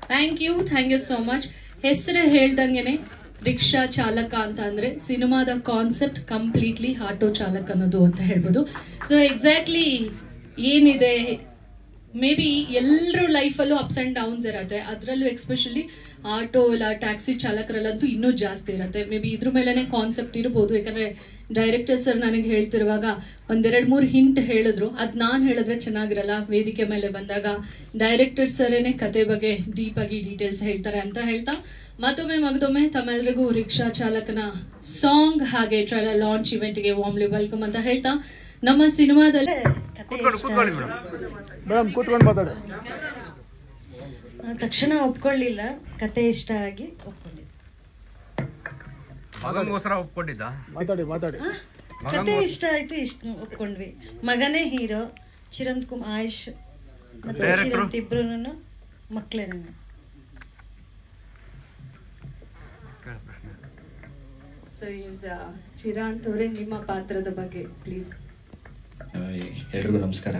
Thank you so much. ಹೆಸರು ಹೇಳ್ದಂಗೆನೆ rickshaw ಚಾಲಕ ಅಂತ ಅಂದ್ರೆ ಸಿನಿಮಾದ ಕಾನ್ಸೆಪ್ಟ್ ಕಂಪ್ಲೀಟ್ಲಿ ಆಟೋ ಚಾಲಕ ಅನ್ನೋದು ಅಂತ ಹೇಳ್ಬೋದು. ಸೊ ಎಕ್ಸಾಕ್ಟ್ಲಿ ಏನಿದೆ, ಮೇ ಬಿ ಎಲ್ಲರೂ ಲೈಫಲ್ಲೂ ಅಪ್ಸ್ ಆ್ಯಂಡ್ ಡೌನ್ಸ್ ಇರುತ್ತೆ, ಅದರಲ್ಲೂ ಎಕ್ಸ್ಪೆಷಲಿ ಆಟೋ ಇಲ್ಲ ಟ್ಯಾಕ್ಸಿ ಚಾಲಕರಲ್ಲಂತೂ ಇನ್ನೂ ಜಾಸ್ತಿ ಇರುತ್ತೆ. ಮೇ ಬಿ ಇದ್ರ ಮೇಲೇ ಕಾನ್ಸೆಪ್ಟ್ ಇರ್ಬೋದು, ಯಾಕಂದರೆ ಡೈರೆಕ್ಟರ್ ಸರ್ ನನಗೆ ಹೇಳ್ತಿರುವಾಗ ಒಂದೆರಡು ಮೂರು ಹಿಂಟ್ ಹೇಳಿದ್ರು. ಅದು ನಾನು ಹೇಳಿದ್ರೆ ಚೆನ್ನಾಗಿರಲ್ಲ, ವೇದಿಕೆ ಮೇಲೆ ಬಂದಾಗ ಡೈರೆಕ್ಟರ್ ಸರೇನೆ ಕತೆ ಬಗ್ಗೆ ಡೀಪಾಗಿ ಡೀಟೇಲ್ಸ್ ಹೇಳ್ತಾರೆ ಅಂತ ಹೇಳ್ತಾ ಮತ್ತೊಮ್ಮೆ ತಮ್ಮೆಲ್ಲರಿಗೂ ರಿಕ್ಷಾ ಚಾಲಕನ ಸಾಂಗ್ ಹಾಗೆ ಟ್ರೈಲರ್ ಲಾಂಚ್ ಇವೆಂಟ್ಗೆ ವಾರ್ಮ್ಲಿ ವೆಲ್ಕಮ್ ಅಂತ ಹೇಳ್ತಾ, ನಮ್ಮ ಸಿನಿಮಾದಲ್ಲಿ ತಕ್ಷಣ ಒಪ್ಕೊಳ್ಳಿಲ್ಲ, ಕತೆ ಇಷ್ಟ ಆಗಿ ಒಪ್ಕೊಂಡಿದ್ದ. ಕತೆ ಇಷ್ಟ ಆಯ್ತು, ಇಷ್ಟ ಒಪ್ಕೊಂಡ್ವಿ. ಮಗನೇ ಹೀರೋ, ಆಯುಷ್ ಮತ್ತೆ ಚಿರಂತ್ ಇಬ್ರು ಮಕ್ಕಳೇ. ಚಿರಾಂತ್ ಅವರೇ, ನಿಮ್ಮ ಪಾತ್ರದ ಬಗ್ಗೆ ಪ್ಲೀಸ್. ಎಲ್ರಿಗೂ ನಮಸ್ಕಾರ.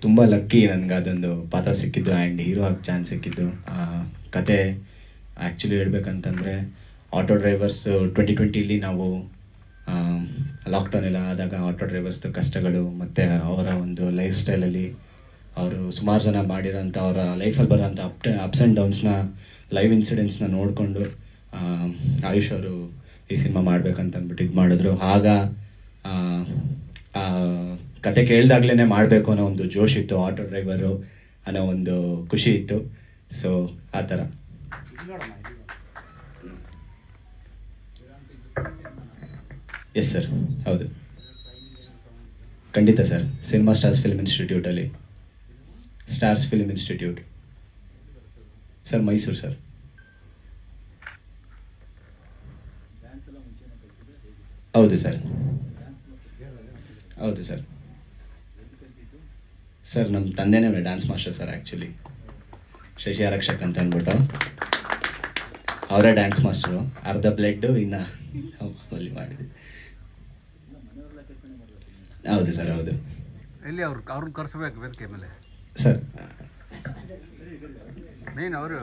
ತುಂಬ ಲಕ್ಕಿ ನನಗೆ ಅದೊಂದು ಪಾತ್ರ ಸಿಕ್ಕಿದ್ದು ಆ್ಯಂಡ್ ಹೀರೋ ಆಗಿ ಚಾನ್ಸ್ ಸಿಕ್ಕಿದ್ದು. ಕತೆ ಆ್ಯಕ್ಚುಲಿ ಹೇಳ್ಬೇಕಂತಂದರೆ ಆಟೋ ಡ್ರೈವರ್ಸ್ 2020 ನಾವು ಲಾಕ್ಡೌನ್ ಎಲ್ಲ ಆದಾಗ ಆಟೋ ಡ್ರೈವರ್ಸ್ದು ಕಷ್ಟಗಳು ಮತ್ತು ಅವರ ಒಂದು ಲೈಫ್ ಸ್ಟೈಲಲ್ಲಿ ಅವರು ಸುಮಾರು ಜನ ಮಾಡಿರೋಂಥ ಅವರ ಲೈಫಲ್ಲಿ ಬರೋಂಥ ಅಪ್ಸ್ ಆ್ಯಂಡ್ ಡೌನ್ಸ್ನ ಲೈವ್ ಇನ್ಸಿಡೆಂಟ್ಸ್ನ ನೋಡಿಕೊಂಡು ಆಯುಷ್ ಅವರು ಈ ಸಿನಿಮಾ ಮಾಡ್ಬೇಕಂತ ಅಂದ್ಬಿಟ್ಟು ಇದು ಮಾಡಿದ್ರು. ಆಗ ಕತೆ ಕೇಳಿದಾಗ್ಲೇ ಮಾಡಬೇಕು ಅನ್ನೋ ಒಂದು ಜೋಶ್ ಇತ್ತು, ಆಟೋ ಡ್ರೈವರು ಅನ್ನೋ ಒಂದು ಖುಷಿ ಇತ್ತು. ಸೊ ಆ ಥರ. ಎಸ್ ಸರ್, ಹೌದು ಖಂಡಿತ ಸರ್. ಸಿನಿಮಾ ಸ್ಟಾರ್ಸ್ ಫಿಲ್ಮ್ ಇನ್ಸ್ಟಿಟ್ಯೂಟಲ್ಲಿ, stars film institute sir, Mysuru sir. ಹೌದು ಸರ್, ಹೌದು ಸರ್. ಸರ್ ನಮ್ಮ ತಂದೆನೇ dance master sir, actually Shashi Arakshak ಅಂತ ಅಂದ್ಬಿಟ್ಟು ಅವರೇ ಡ್ಯಾನ್ಸ್ ಮಾಸ್ಟರು. ಅರ್ಧ ಬ್ಲಡ್ಡು ಇನ್ನು ಅಲ್ಲಿ ಮಾಡಿದ್ವಿ. ಹೌದು ಸರ್, ಹೌದು. ಎಲ್ಲಿ ಅವ್ರನ್ನ ಕರೆಸಬೇಕು ವೇದಿಕೆ ಮೇಲೆ ಸರ್. ಮೇನ್ ಅವರು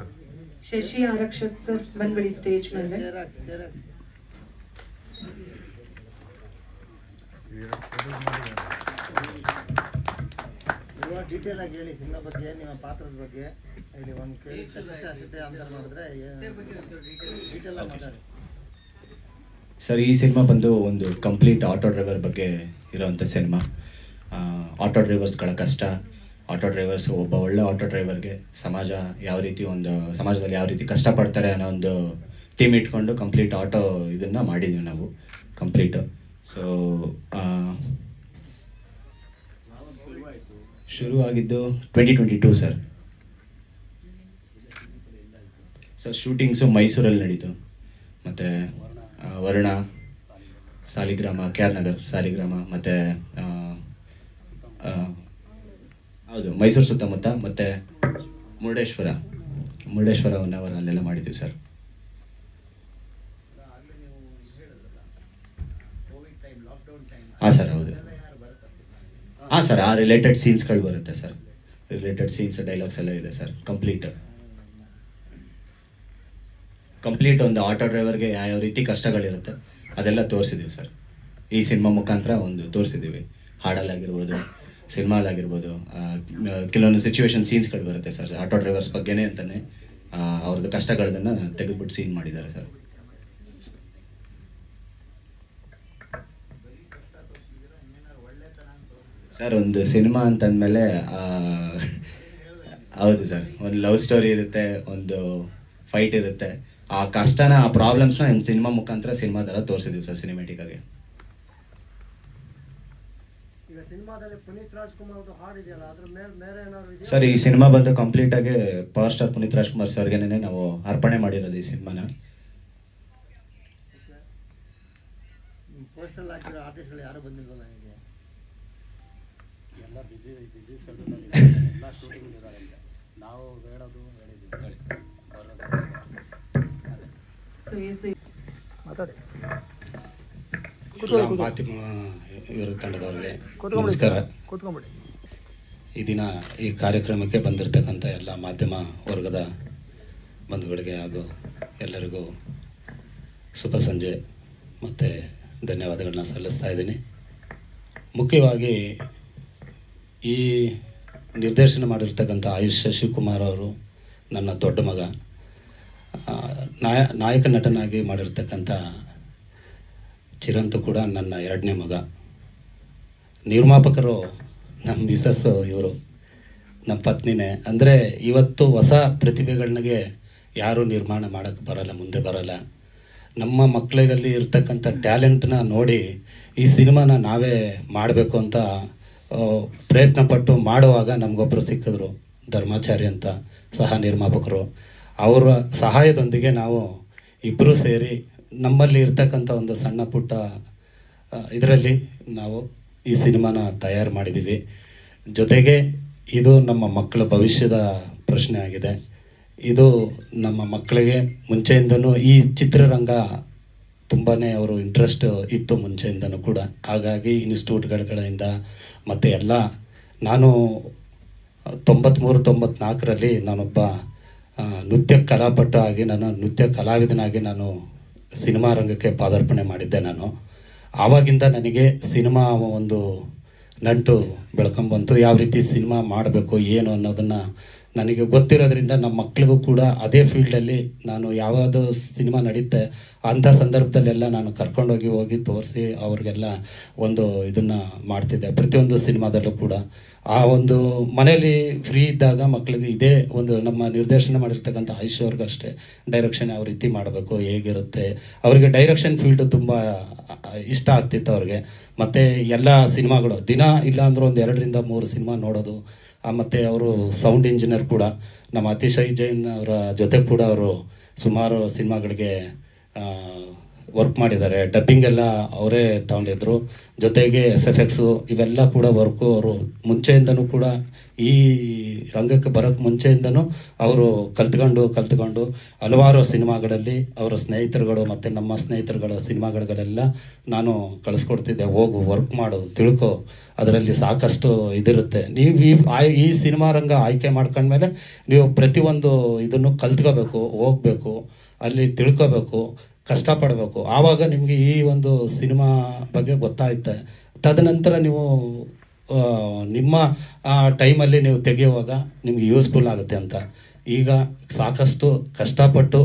ಶಶಿ ಆರಕ್ಷಕ್ ಸರ್ ಬಂದ್ಬಿಡಿ ಸ್ಟೇಜ್ ಮೇಲೆ. ಡೀಟೇಲ್ ಆಗಿ ಹೇಳಿ ಸಿನಿಮಾ ಬಗ್ಗೆ, ನಿಮ್ಮ ಪಾತ್ರದ ಬಗ್ಗೆ ಹೇಳಿ. ಒಂದು ಅಷ್ಟೇ ಅಂತ ಮಾಡಿದ್ರೆ ಡೀಟೇಲ್ ಆಗಿ ಮಾತಾಡಿ ಸರ್. ಈ ಸಿನಿಮಾ ಬಂದು ಒಂದು ಕಂಪ್ಲೀಟ್ ಆಟೋ ಡ್ರೈವರ್ ಬಗ್ಗೆ ಇರೋವಂಥ ಸಿನಿಮಾ. ಆಟೋ ಡ್ರೈವರ್ಸ್ಗಳ ಕಷ್ಟ, ಆಟೋ ಡ್ರೈವರ್ಸ್, ಒಬ್ಬ ಒಳ್ಳೆ ಆಟೋ ಡ್ರೈವರ್ಗೆ ಸಮಾಜ ಯಾವ ರೀತಿ ಸಮಾಜದಲ್ಲಿ ಯಾವ ರೀತಿ ಕಷ್ಟಪಡ್ತಾರೆ ಅನ್ನೋ ಒಂದು ಥೀಮ್ ಇಟ್ಕೊಂಡು ಕಂಪ್ಲೀಟ್ ಆಟೋ ಇದನ್ನು ಮಾಡಿದ್ದೀವಿ ನಾವು ಕಂಪ್ಲೀಟು. ಸೊ ಶುರು ಆಗಿದ್ದು 2022 ಸರ್. ಸರ್ ಶೂಟಿಂಗ್ಸು ಮೈಸೂರಲ್ಲಿ ನಡೀತು, ಮತ್ತು ವರ್ಣ, ಸಾಲಿಗ್ರಾಮ, KR ನಗರ್ ಸಾಲಿಗ್ರಾಮ, ಮತ್ತು ಹೌದು ಮೈಸೂರು ಸುತ್ತಮುತ್ತ, ಮತ್ತು ಮುರುಡೇಶ್ವರ ಹೊನ್ನಾವರ ಅಲ್ಲೆಲ್ಲ ಮಾಡಿದ್ದೀವಿ ಸರ್. ಹಾಂ ಸರ್, ಹೌದು. ಹಾಂ ಸರ್, ಆ ರಿಲೇಟೆಡ್ ಸೀನ್ಸ್ಗಳು ಬರುತ್ತೆ ಸರ್. ರಿಲೇಟೆಡ್ ಸೀನ್ಸ್, ಡೈಲಾಗ್ಸ್ ಎಲ್ಲ ಇದೆ ಸರ್. ಕಂಪ್ಲೀಟ್ ಒಂದು ಆಟೋ ಡ್ರೈವರ್ಗೆ ಯಾವ ರೀತಿ ಕಷ್ಟಗಳಿರುತ್ತೆ ಅದೆಲ್ಲ ತೋರಿಸಿದ್ದೀವಿ ಸರ್. ಈ ಸಿನಿಮಾ ಮುಖಾಂತರ ಒಂದು ತೋರಿಸಿದ್ದೀವಿ. ಹಾಡಲ್ಲಾಗಿರ್ಬೋದು, ಸಿನಿಮಾಲಾಗಿರ್ಬೋದು, ಕೆಲವೊಂದು ಸಿಚುವೇಶನ್ ಸೀನ್ಸ್ಗಳು ಬರುತ್ತೆ ಸರ್. ಆಟೋ ಡ್ರೈವರ್ಸ್ ಬಗ್ಗೆನೇ ಅಂತಲೇ ಅವ್ರದ್ದು ಕಷ್ಟಗಳನ್ನ ತೆಗೆದುಬಿಟ್ಟು ಸೀನ್ ಮಾಡಿದ್ದಾರೆ ಸರ್. ಸರ್ ಒಂದು ಸಿನಿಮಾ ಅಂತಂದಮೇಲೆ ಹೌದು ಸರ್, ಒಂದು ಲವ್ ಸ್ಟೋರಿ ಇರುತ್ತೆ, ಒಂದು ಫೈಟ್ ಇರುತ್ತೆ. ಆ ಕಷ್ಟನ, ಆ ಪ್ರಾಬ್ಲಮ್ಸ್ನ ಸಿನಿಮಾ ಮುಖಾಂತರ ಸಿನಿಮಾ ಥರ ತೋರಿಸಿದ್ದೀವಿ ಸರ್ ಸಿನಿಮ್ಯಾಟಿಕ್ ಆಗಿ. ಸರ್ ಈ ಸಿನಿಮಾ ಬಂದು ಕಂಪ್ಲೀಟ್ ಆಗಿ ಪವರ್ ಸ್ಟಾರ್ ಪುನೀತ್ ರಾಜ್ಕುಮಾರ್ ಸರ್ಗೆನೇ ನಾವು ಅರ್ಪಣೆ ಮಾಡಿರೋದು ಈ ಸಿನಿಮಾನ. ಪೋಸ್ಟಲ್ ಹಾಕಿರೋ ಆರ್ಟಿಸ್ಟ್ಗಳು ಯಾರು ಬಂದಿಲ್ವಲ್ಲ ನನಗೆ. ಎಲ್ಲ ಬಿಸಿ ಸೆಡ್ಯೂಲಲ್ಲಿ ಎಲ್ಲ ಶೂಟಿಂಗ್ ಇದ್ದಾರೆ. ನಾವು ಹೇಳೋದು ಹೇಳಿದ್ದೀವಿ ಮಾತಾಡಿ. ಎಲ್ಲ ಮಾಧ್ಯಮ ಇವರು ತಂಡದವ್ರಿಗೆ ನಮಸ್ಕಾರ. ಕೂತ್ಕೊಂಡ್ಬಿಡಿ. ಈ ದಿನ ಈ ಕಾರ್ಯಕ್ರಮಕ್ಕೆ ಬಂದಿರತಕ್ಕಂಥ ಎಲ್ಲ ಮಾಧ್ಯಮ ವರ್ಗದ ಬಂಧುಗಳಿಗೆ ಹಾಗೂ ಎಲ್ಲರಿಗೂ ಶುಭ ಸಂಜೆ ಮತ್ತು ಧನ್ಯವಾದಗಳನ್ನ ಸಲ್ಲಿಸ್ತಾ ಇದ್ದೀನಿ. ಮುಖ್ಯವಾಗಿ ಈ ನಿರ್ದೇಶನ ಮಾಡಿರ್ತಕ್ಕಂಥ ಆಯುಷ್ ಶಶಿಕುಮಾರ್ ಅವರು ನನ್ನ ದೊಡ್ಡ ಮಗ. ನಾಯಕ ನಟನಾಗಿ ಮಾಡಿರ್ತಕ್ಕಂಥ ಚಿರಂತು ಕೂಡ ನನ್ನ ಎರಡನೇ ಮಗ. ನಿರ್ಮಾಪಕರು ನಮ್ಮ ಮಿಸಸ್ಸು, ಇವರು ನಮ್ಮ ಪತ್ನಿನೇ. ಅಂದರೆ ಇವತ್ತು ಹೊಸ ಪ್ರತಿಭೆಗಳಿಗೆ ಯಾರೂ ನಿರ್ಮಾಣ ಮಾಡೋಕ್ಕೆ ಬರಲ್ಲ, ಮುಂದೆ ಬರಲ್ಲ. ನಮ್ಮ ಮಕ್ಕಳಿಗಲ್ಲಿ ಇರ್ತಕ್ಕಂಥ ಟ್ಯಾಲೆಂಟ್ನ ನೋಡಿ ಈ ಸಿನಿಮಾನ ನಾವೇ ಮಾಡಬೇಕು ಅಂತ ಪ್ರಯತ್ನ ಪಟ್ಟು ಮಾಡುವಾಗ ನಮಗೊಬ್ಬರು ಸಿಕ್ಕಿದ್ರು, ಧರ್ಮಾಚಾರಿ ಅಂತ ಸಹ ನಿರ್ಮಾಪಕರು. ಅವರ ಸಹಾಯದೊಂದಿಗೆ ನಾವು ಇಬ್ಬರು ಸೇರಿ ನಮ್ಮಲ್ಲಿ ಇರ್ತಕ್ಕಂಥ ಒಂದು ಸಣ್ಣ ಪುಟ್ಟ ಇದರಲ್ಲಿ ನಾವು ಈ ಸಿನಿಮಾನ ತಯಾರು ಮಾಡಿದ್ದೀವಿ. ಜೊತೆಗೆ ಇದು ನಮ್ಮ ಮಕ್ಕಳ ಭವಿಷ್ಯದ ಪ್ರಶ್ನೆ ಆಗಿದೆ. ಇದು ನಮ್ಮ ಮಕ್ಕಳಿಗೆ ಮುಂಚೆಯಿಂದನೂ ಈ ಚಿತ್ರರಂಗ ತುಂಬಾ ಅವರು ಇಂಟ್ರೆಸ್ಟ್ ಇತ್ತು ಮುಂಚೆಯಿಂದನೂ ಕೂಡ. ಹಾಗಾಗಿ ಇನ್ಸ್ಟಿಟ್ಯೂಟ್ಗಳ ಕಡೆಯಿಂದ ಮತ್ತು ಎಲ್ಲ ನಾನು 93-94ರಲ್ಲಿ ನಾನೊಬ್ಬ ನೃತ್ಯ ಕಲಾಪಟು ಆಗಿ ನೃತ್ಯ ಕಲಾವಿದನಾಗಿ ನಾನು ಸಿನಿಮಾ ರಂಗಕ್ಕೆ ಪಾದಾರ್ಪಣೆ ಮಾಡಿದ್ದೆ. ಆವಾಗಿಂದ ನನಗೆ ಸಿನಿಮಾ ಒಂದು ನಂಟು ಬೆಳ್ಕೊಂಬಂತು. ಯಾವ ರೀತಿ ಸಿನಿಮಾ ಮಾಡಬೇಕು ಏನು ಅನ್ನೋದನ್ನು ನನಗೆ ಗೊತ್ತಿರೋದ್ರಿಂದ ನಮ್ಮ ಮಕ್ಕಳಿಗೂ ಕೂಡ ಅದೇ ಫೀಲ್ಡಲ್ಲಿ ನಾನು ಯಾವುದು ಸಿನಿಮಾ ನಡೀತೆ ಅಂಥ ಸಂದರ್ಭದಲ್ಲೆಲ್ಲ ನಾನು ಹೋಗಿ ತೋರಿಸಿ ಅವ್ರಿಗೆಲ್ಲ ಒಂದು ಇದನ್ನು ಮಾಡ್ತಿದ್ದೆ. ಪ್ರತಿಯೊಂದು ಸಿನಿಮಾದಲ್ಲೂ ಕೂಡ ಆ ಒಂದು ಮನೇಲಿ ಫ್ರೀ ಇದ್ದಾಗ ಮಕ್ಕಳಿಗೆ ಇದೇ ಒಂದು ನಮ್ಮ ನಿರ್ದೇಶನ ಮಾಡಿರ್ತಕ್ಕಂಥ ಆಯುಷ್ ಅವ್ರಿಗೆ ಅಷ್ಟೇ ಡೈರೆಕ್ಷನ್ ಯಾವ ರೀತಿ ಮಾಡಬೇಕು, ಹೇಗಿರುತ್ತೆ, ಅವರಿಗೆ ಡೈರೆಕ್ಷನ್ ಫೀಲ್ಡು ತುಂಬ ಇಷ್ಟ ಆಗ್ತಿತ್ತು ಅವ್ರಿಗೆ. ಮತ್ತು ಎಲ್ಲ ಸಿನಿಮಾಗಳು ದಿನ ಇಲ್ಲ ಅಂದರೂ ಒಂದು 2-3 ಸಿನಿಮಾ ನೋಡೋದು. ಮತ್ತು ಅವರು ಸೌಂಡ್ ಇಂಜಿನಿಯರ್ ಕೂಡ ನಮ್ಮ ಅತಿಶಯ್ ಜೈನ್ ಅವರ ಜೊತೆ ಕೂಡ ಅವರು ಸುಮಾರು ಸಿನಿಮಾಗಳಿಗೆ ವರ್ಕ್ ಮಾಡಿದ್ದಾರೆ. ಡಬ್ಬಿಂಗ್ ಎಲ್ಲ ಅವರೇ ತಗೊಂಡಿದ್ರು. ಜೊತೆಗೆ SFX ಇವೆಲ್ಲ ಕೂಡ ವರ್ಕು ಅವರು ಮುಂಚೆಯಿಂದನೂ ಕೂಡ ಈ ರಂಗಕ್ಕೆ ಬರೋಕ್ಕೆ ಮುಂಚೆಯಿಂದನೂ ಅವರು ಕಲ್ತ್ಕೊಂಡು ಹಲವಾರು ಸಿನಿಮಾಗಳಲ್ಲಿ ಅವರ ಸ್ನೇಹಿತರುಗಳು ಮತ್ತು ನಮ್ಮ ಸ್ನೇಹಿತರುಗಳ ಸಿನಿಮಾಗಳೆಲ್ಲ ನಾನು ಕಳಿಸ್ಕೊಡ್ತಿದ್ದೆ. ಹೋಗು, ವರ್ಕ್ ಮಾಡು, ತಿಳ್ಕೊ, ಅದರಲ್ಲಿ ಸಾಕಷ್ಟು ಇದಿರುತ್ತೆ. ನೀವು ಈ ಸಿನಿಮಾ ರಂಗ ಆಯ್ಕೆ ಮಾಡ್ಕೊಂಡ್ಮೇಲೆ ನೀವು ಪ್ರತಿಯೊಂದು ಇದನ್ನು ಕಲ್ತ್ಕೋಬೇಕು, ಹೋಗಬೇಕು, ಅಲ್ಲಿ ತಿಳ್ಕೋಬೇಕು, ಕಷ್ಟಪಡಬೇಕು. ಆವಾಗ ನಿಮಗೆ ಈ ಒಂದು ಸಿನಿಮಾ ಬಗ್ಗೆ ಗೊತ್ತಾಗುತ್ತೆ. ತದನಂತರ ನೀವು ನಿಮ್ಮ ಟೈಮಲ್ಲಿ ನೀವು ತೆಗೆಯುವಾಗ ನಿಮಗೆ ಯೂಸ್ಫುಲ್ ಆಗುತ್ತೆ ಅಂತ ಈಗ ಸಾಕಷ್ಟು ಕಷ್ಟಪಟ್ಟು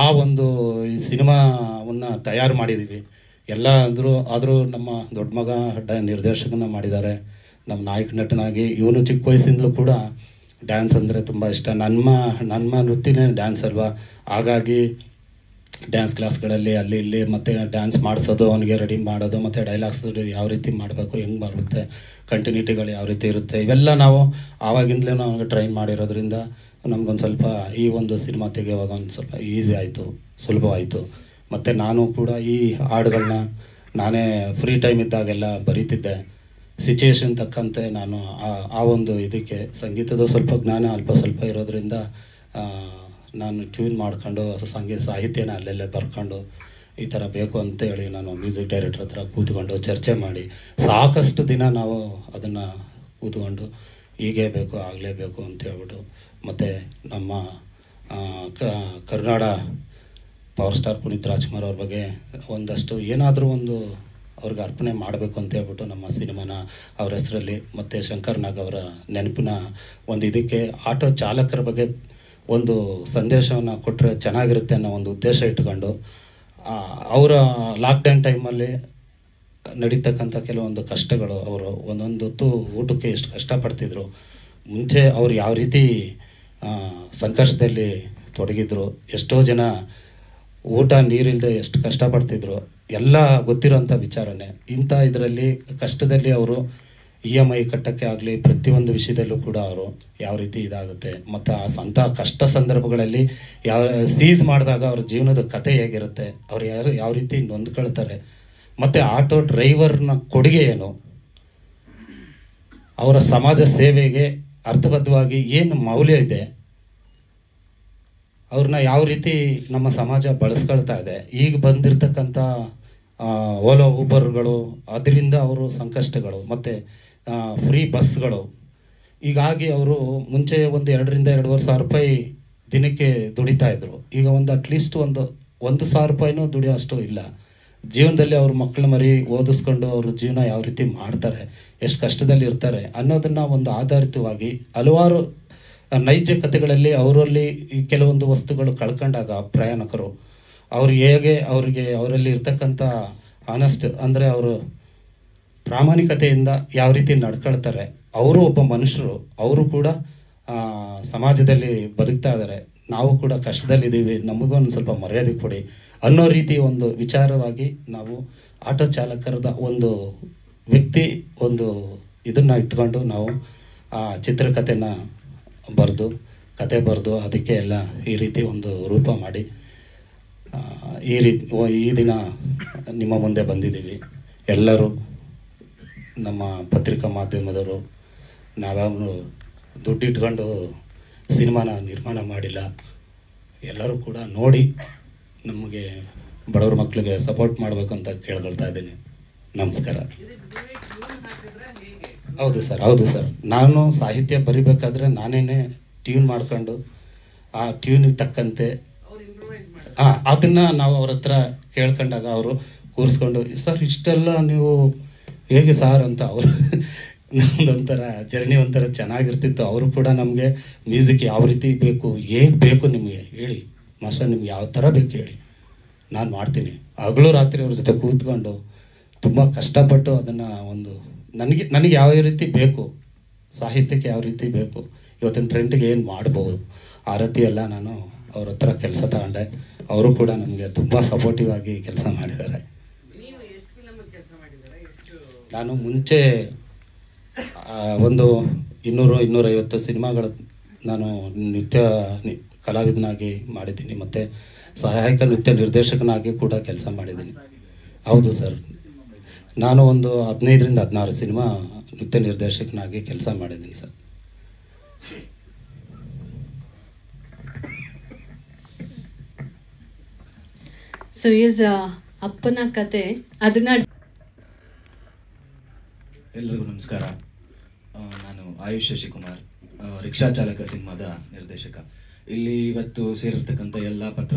ಆ ಒಂದು ಈ ಸಿನಿಮಾವನ್ನು ತಯಾರು ಮಾಡಿದ್ದೀವಿ. ಎಲ್ಲ ಆದರೂ ನಮ್ಮ ದೊಡ್ಡ ಮಗ ನಿರ್ದೇಶಕನ ಮಾಡಿದ್ದಾರೆ. ನಮ್ಮ ನಾಯಕ ನಟನಾಗಿ ಇವನು ಚಿಕ್ಕ ವಯಸ್ಸಿಂದಲೂ ಕೂಡ ಡ್ಯಾನ್ಸ್ ಅಂದರೆ ತುಂಬ ಇಷ್ಟ. ನನ್ನ ವೃತ್ತಿನೇ ಡ್ಯಾನ್ಸ್ ಅಲ್ವಾ. ಹಾಗಾಗಿ ಡ್ಯಾನ್ಸ್ ಕ್ಲಾಸ್ಗಳಲ್ಲಿ ಅಲ್ಲಿ ಇಲ್ಲಿ ಮತ್ತು ಡ್ಯಾನ್ಸ್ ಮಾಡಿಸೋದು, ಅವನಿಗೆ ರೆಡಿ ಮಾಡೋದು, ಮತ್ತು ಡೈಲಾಗ್ಸ್ ಯಾವ ರೀತಿ ಮಾಡಬೇಕು, ಹೆಂಗೆ ಬರುತ್ತೆ, ಕಂಟಿನ್ಯೂಟಿಗಳು ಯಾವ ರೀತಿ ಇರುತ್ತೆ, ಇವೆಲ್ಲ ನಾವು ಆವಾಗಿಂದಲೇ ಅವನಿಗೆ ಟ್ರೈನ್ ಮಾಡಿರೋದ್ರಿಂದ ನಮಗೊಂದು ಸ್ವಲ್ಪ ಈ ಒಂದು ಸಿನಿಮಾ ತೆಗೆಯುವಾಗ ಒಂದು ಸ್ವಲ್ಪ ಈಸಿ ಆಯಿತು, ಸುಲಭವಾಯಿತು. ಮತ್ತು ನಾನು ಕೂಡ ಈ ಹಾಡುಗಳನ್ನ ನಾನೇ ಫ್ರೀ ಟೈಮ್ ಇದ್ದಾಗೆಲ್ಲ ಬರೀತಿದ್ದೆ. ಸಿಚುಯೇಷನ್ ತಕ್ಕಂತೆ ನಾನು ಆ ಒಂದು ಇದಕ್ಕೆ ಸಂಗೀತದ ಸ್ವಲ್ಪ ಜ್ಞಾನ ಸ್ವಲ್ಪ ಇರೋದ್ರಿಂದ ನಾನು ಟ್ಯೂನ್ ಮಾಡ್ಕೊಂಡು ಸಾಹಿತ್ಯನ ಅಲ್ಲೆಲ್ಲೇ ಬರ್ಕೊಂಡು ಈ ಥರ ಬೇಕು ಅಂತೇಳಿ ನಾನು ಮ್ಯೂಸಿಕ್ ಡೈರೆಕ್ಟರ್ ಹತ್ರ ಕೂತ್ಕೊಂಡು ಚರ್ಚೆ ಮಾಡಿ ಸಾಕಷ್ಟು ದಿನ ನಾವು ಅದನ್ನು ಕೂತ್ಕೊಂಡು ಹೀಗೇ ಬೇಕು, ಆಗಲೇಬೇಕು ಅಂತ ಹೇಳ್ಬಿಟ್ಟು ಮತ್ತು ನಮ್ಮ ಕರ್ನಾಡ ಪವರ್ ಸ್ಟಾರ್ ಪುನೀತ್ ರಾಜ್ಕುಮಾರ್ ಅವ್ರ ಬಗ್ಗೆ ಒಂದಷ್ಟು ಏನಾದರೂ ಒಂದು ಅವ್ರಿಗೆ ಅರ್ಪಣೆ ಮಾಡಬೇಕು ಅಂತ ಹೇಳ್ಬಿಟ್ಟು ನಮ್ಮ ಸಿನಿಮಾನ ಅವ್ರ ಹೆಸರಲ್ಲಿ ಮತ್ತು ಶಂಕರ್ ನಾಗ್ ಅವರ ನೆನಪಿನ ಒಂದು ಇದಕ್ಕೆ ಆಟೋ ಚಾಲಕರ ಬಗ್ಗೆ ಒಂದು ಸಂದೇಶವನ್ನು ಕೊಟ್ಟರೆ ಚೆನ್ನಾಗಿರುತ್ತೆ ಅನ್ನೋ ಒಂದು ಉದ್ದೇಶ ಇಟ್ಕೊಂಡು ಅವರ ಲಾಕ್ಡೌನ್ ಟೈಮಲ್ಲಿ ನಡೀತಕ್ಕಂಥ ಕೆಲವೊಂದು ಕಷ್ಟಗಳು, ಅವರು ಒಂದೊಂದು ಹೊತ್ತು ಊಟಕ್ಕೆ ಎಷ್ಟು ಕಷ್ಟಪಡ್ತಿದ್ರು, ಮುಂಚೆ ಅವರು ಯಾವ ರೀತಿ ಸಂಕಷ್ಟದಲ್ಲಿ ತೊಡಗಿದ್ರು, ಎಷ್ಟೋ ಜನ ಊಟ ನೀರಿಲ್ಲದೆ ಎಷ್ಟು ಕಷ್ಟಪಡ್ತಿದ್ರು, ಎಲ್ಲ ಗೊತ್ತಿರೋಂಥ ವಿಚಾರನೇ. ಇಂಥ ಇದರಲ್ಲಿ ಕಷ್ಟದಲ್ಲಿ ಅವರು EMI ಕಟ್ಟಕ್ಕೆ ಆಗಲಿ ಪ್ರತಿಯೊಂದು ವಿಷಯದಲ್ಲೂ ಕೂಡ ಅವರು ಯಾವ ರೀತಿ ಇದಾಗುತ್ತೆ ಮತ್ತು ಅಂಥ ಕಷ್ಟ ಸಂದರ್ಭಗಳಲ್ಲಿ ಸೀಸ್ ಮಾಡಿದಾಗ ಅವ್ರ ಜೀವನದ ಕತೆ ಹೇಗಿರುತ್ತೆ, ಅವ್ರು ಯಾವ ರೀತಿ ನೊಂದ್ಕೊಳ್ತಾರೆ, ಮತ್ತು ಆಟೋ ಡ್ರೈವರ್ನ ಕೊಡುಗೆ ಏನು, ಅವರ ಸಮಾಜ ಸೇವೆಗೆ ಅರ್ಥಬದ್ಧವಾಗಿ ಏನು ಮೌಲ್ಯ ಇದೆ, ಅವ್ರನ್ನ ಯಾವ ರೀತಿ ನಮ್ಮ ಸಮಾಜ ಬಳಸ್ಕೊಳ್ತಾ ಇದೆ. ಈಗ ಬಂದಿರತಕ್ಕಂಥ ಓಲೋ ಊಬರ್ಗಳು, ಅದರಿಂದ ಅವರು ಸಂಕಷ್ಟಗಳು, ಮತ್ತು ಫ್ರೀ ಬಸ್ಗಳು. ಹೀಗಾಗಿ ಅವರು ಮುಂಚೆ ಒಂದು 2,000-2,500 ರೂಪಾಯಿ ದಿನಕ್ಕೆ ದುಡಿತಾ ಇದ್ರು. ಈಗ ಒಂದು ಅಟ್ಲೀಸ್ಟ್ ಒಂದು 1,000 ರೂಪಾಯಿನೂ ದುಡಿಯೋಷ್ಟು ಇಲ್ಲ. ಜೀವನದಲ್ಲಿ ಅವ್ರ ಮಕ್ಕಳ ಮರಿ ಓದಿಸ್ಕೊಂಡು ಅವ್ರ ಜೀವನ ಯಾವ ರೀತಿ ಮಾಡ್ತಾರೆ, ಎಷ್ಟು ಕಷ್ಟದಲ್ಲಿ ಇರ್ತಾರೆ ಅನ್ನೋದನ್ನು ಒಂದು ಆಧಾರಿತವಾಗಿ ಹಲವಾರು ನೈಜ ಕಥೆಗಳಲ್ಲಿ ಅವರಲ್ಲಿ ಈ ಕೆಲವೊಂದು ವಸ್ತುಗಳು ಕಳ್ಕೊಂಡಾಗ ಪ್ರಯಾಣಿಕರು ಅವ್ರು ಹೇಗೆ ಅವರಲ್ಲಿ ಇರ್ತಕ್ಕಂಥ ಆನೆಸ್ಟ್ ಅಂದರೆ ಅವರು ಪ್ರಾಮಾಣಿಕತೆಯಿಂದ ಯಾವ ರೀತಿ ನಡ್ಕೊಳ್ತಾರೆ, ಅವರು ಒಬ್ಬ ಮನುಷ್ಯರು, ಅವರು ಕೂಡ ಸಮಾಜದಲ್ಲಿ ಬದುಕ್ತಾ ಇದ್ದಾರೆ, ನಾವು ಕೂಡ ಕಷ್ಟದಲ್ಲಿದ್ದೀವಿ, ನಮಗೂ ಒಂದು ಸ್ವಲ್ಪ ಮರ್ಯಾದೆ ಕೊಡಿ ಅನ್ನೋ ರೀತಿ ಒಂದು ವಿಚಾರವಾಗಿ ನಾವು ಆಟೋ ಚಾಲಕರದ ಒಂದು ವ್ಯಕ್ತಿ ಒಂದು ಇದನ್ನು ಇಟ್ಕೊಂಡು ನಾವು ಆ ಚಿತ್ರಕಥೆನ ಕತೆ ಬರೆದು ಅದಕ್ಕೆ ಎಲ್ಲ ಈ ರೀತಿ ಒಂದು ರೂಪ ಮಾಡಿ ಈ ದಿನ ನಿಮ್ಮ ಮುಂದೆ ಬಂದಿದ್ದೀವಿ. ಎಲ್ಲರೂ ನಮ್ಮ ಪತ್ರಿಕಾ ಮಾಧ್ಯಮದವರು ನಾವ್ಯಾವ ದುಡ್ಡಿಟ್ಕೊಂಡು ಸಿನಿಮಾನ ನಿರ್ಮಾಣ ಮಾಡಿಲ್ಲ. ಎಲ್ಲರೂ ಕೂಡ ನೋಡಿ ನಮಗೆ ಬಡವ್ರ ಮಕ್ಕಳಿಗೆ ಸಪೋರ್ಟ್ ಮಾಡಬೇಕು ಅಂತ ಕೇಳ್ಕೊಳ್ತಾ ಇದ್ದೀನಿ. ನಮಸ್ಕಾರ. ಹೌದು ಸರ್. ನಾನು ಸಾಹಿತ್ಯ ಬರಿಬೇಕಾದ್ರೆ ನಾನೇ ಟ್ಯೂನ್ ಮಾಡ್ಕೊಂಡು ಆ ಟ್ಯೂನಿಗೆ ತಕ್ಕಂತೆ ಅದನ್ನು ನಾವು ಅವ್ರ ಹತ್ರ ಕೇಳ್ಕೊಂಡಾಗ ಅವರು ಕೂರಿಸ್ಕೊಂಡು ಸರ್ ಇಷ್ಟೆಲ್ಲ ನೀವು ಹೇಗೆ ಸಾರ್ ಅಂತ ಅವರು ನಮ್ದೊಂಥರ ಜರ್ನಿ ಒಂಥರ ಚೆನ್ನಾಗಿರ್ತಿತ್ತು. ಅವರು ಕೂಡ ನಮಗೆ ಮ್ಯೂಸಿಕ್ ಯಾವ ರೀತಿ ಬೇಕು, ಹೇಗೆ ಬೇಕು ನಿಮಗೆ ಹೇಳಿ ಮಾಸ್ಟರ್, ನಿಮ್ಗೆ ಯಾವ ಥರ ಬೇಕು ಹೇಳಿ, ನಾನು ಮಾಡ್ತೀನಿ. ಹಗಲು ರಾತ್ರಿ ಅವ್ರ ಜೊತೆ ಕೂತ್ಕೊಂಡು ತುಂಬ ಕಷ್ಟಪಟ್ಟು ಅದನ್ನು ಒಂದು ನನಗೆ ಯಾವ ರೀತಿ ಬೇಕು, ಸಾಹಿತ್ಯಕ್ಕೆ ಯಾವ ರೀತಿ ಬೇಕು, ಇವತ್ತಿನ ಟ್ರೆಂಡ್ಗೆ ಏನು ಮಾಡ್ಬೋದು, ಆ ರೀತಿ ಎಲ್ಲ ನಾನು ಅವ್ರ ಹತ್ರ ಕೆಲಸ ತಗೊಂಡೆ. ಅವರು ಕೂಡ ನಮಗೆ ತುಂಬ ಸಪೋರ್ಟಿವ್ ಆಗಿ ಕೆಲಸ ಮಾಡಿದ್ದಾರೆ. ನಾನು ಮುಂಚೆ ಒಂದು 200-250 ಸಿನಿಮಾಗಳ ನಾನು ನೃತ್ಯ ಕಲಾವಿದನಾಗಿ ಮಾಡಿದ್ದೀನಿ, ಮತ್ತು ಸಹಾಯಕ ನೃತ್ಯ ನಿರ್ದೇಶಕನಾಗಿ ಕೂಡ ಕೆಲಸ ಮಾಡಿದ್ದೀನಿ. ಹೌದು ಸರ್, ನಾನು ಒಂದು 15-16 ಸಿನಿಮಾ ನೃತ್ಯ ನಿರ್ದೇಶಕನಾಗಿ ಕೆಲಸ ಮಾಡಿದ್ದೀನಿ ಸರ್. ಸೊ ಈಸ್ ಅಪ್ಪನ ಕತೆ ಅದನ್ನ. ಎಲ್ರಿಗೂ ನಮಸ್ಕಾರ. ನಾನು ಆಯುಷ್ ಶಶಿಕುಮಾರ್, ರಿಕ್ಷಾ ಚಾಲಕ ಸಿನಿಮಾದ ನಿರ್ದೇಶಕ. ಇಲ್ಲಿ ಇವತ್ತು ಸೇರಿರ್ತಕ್ಕಂಥ ಎಲ್ಲ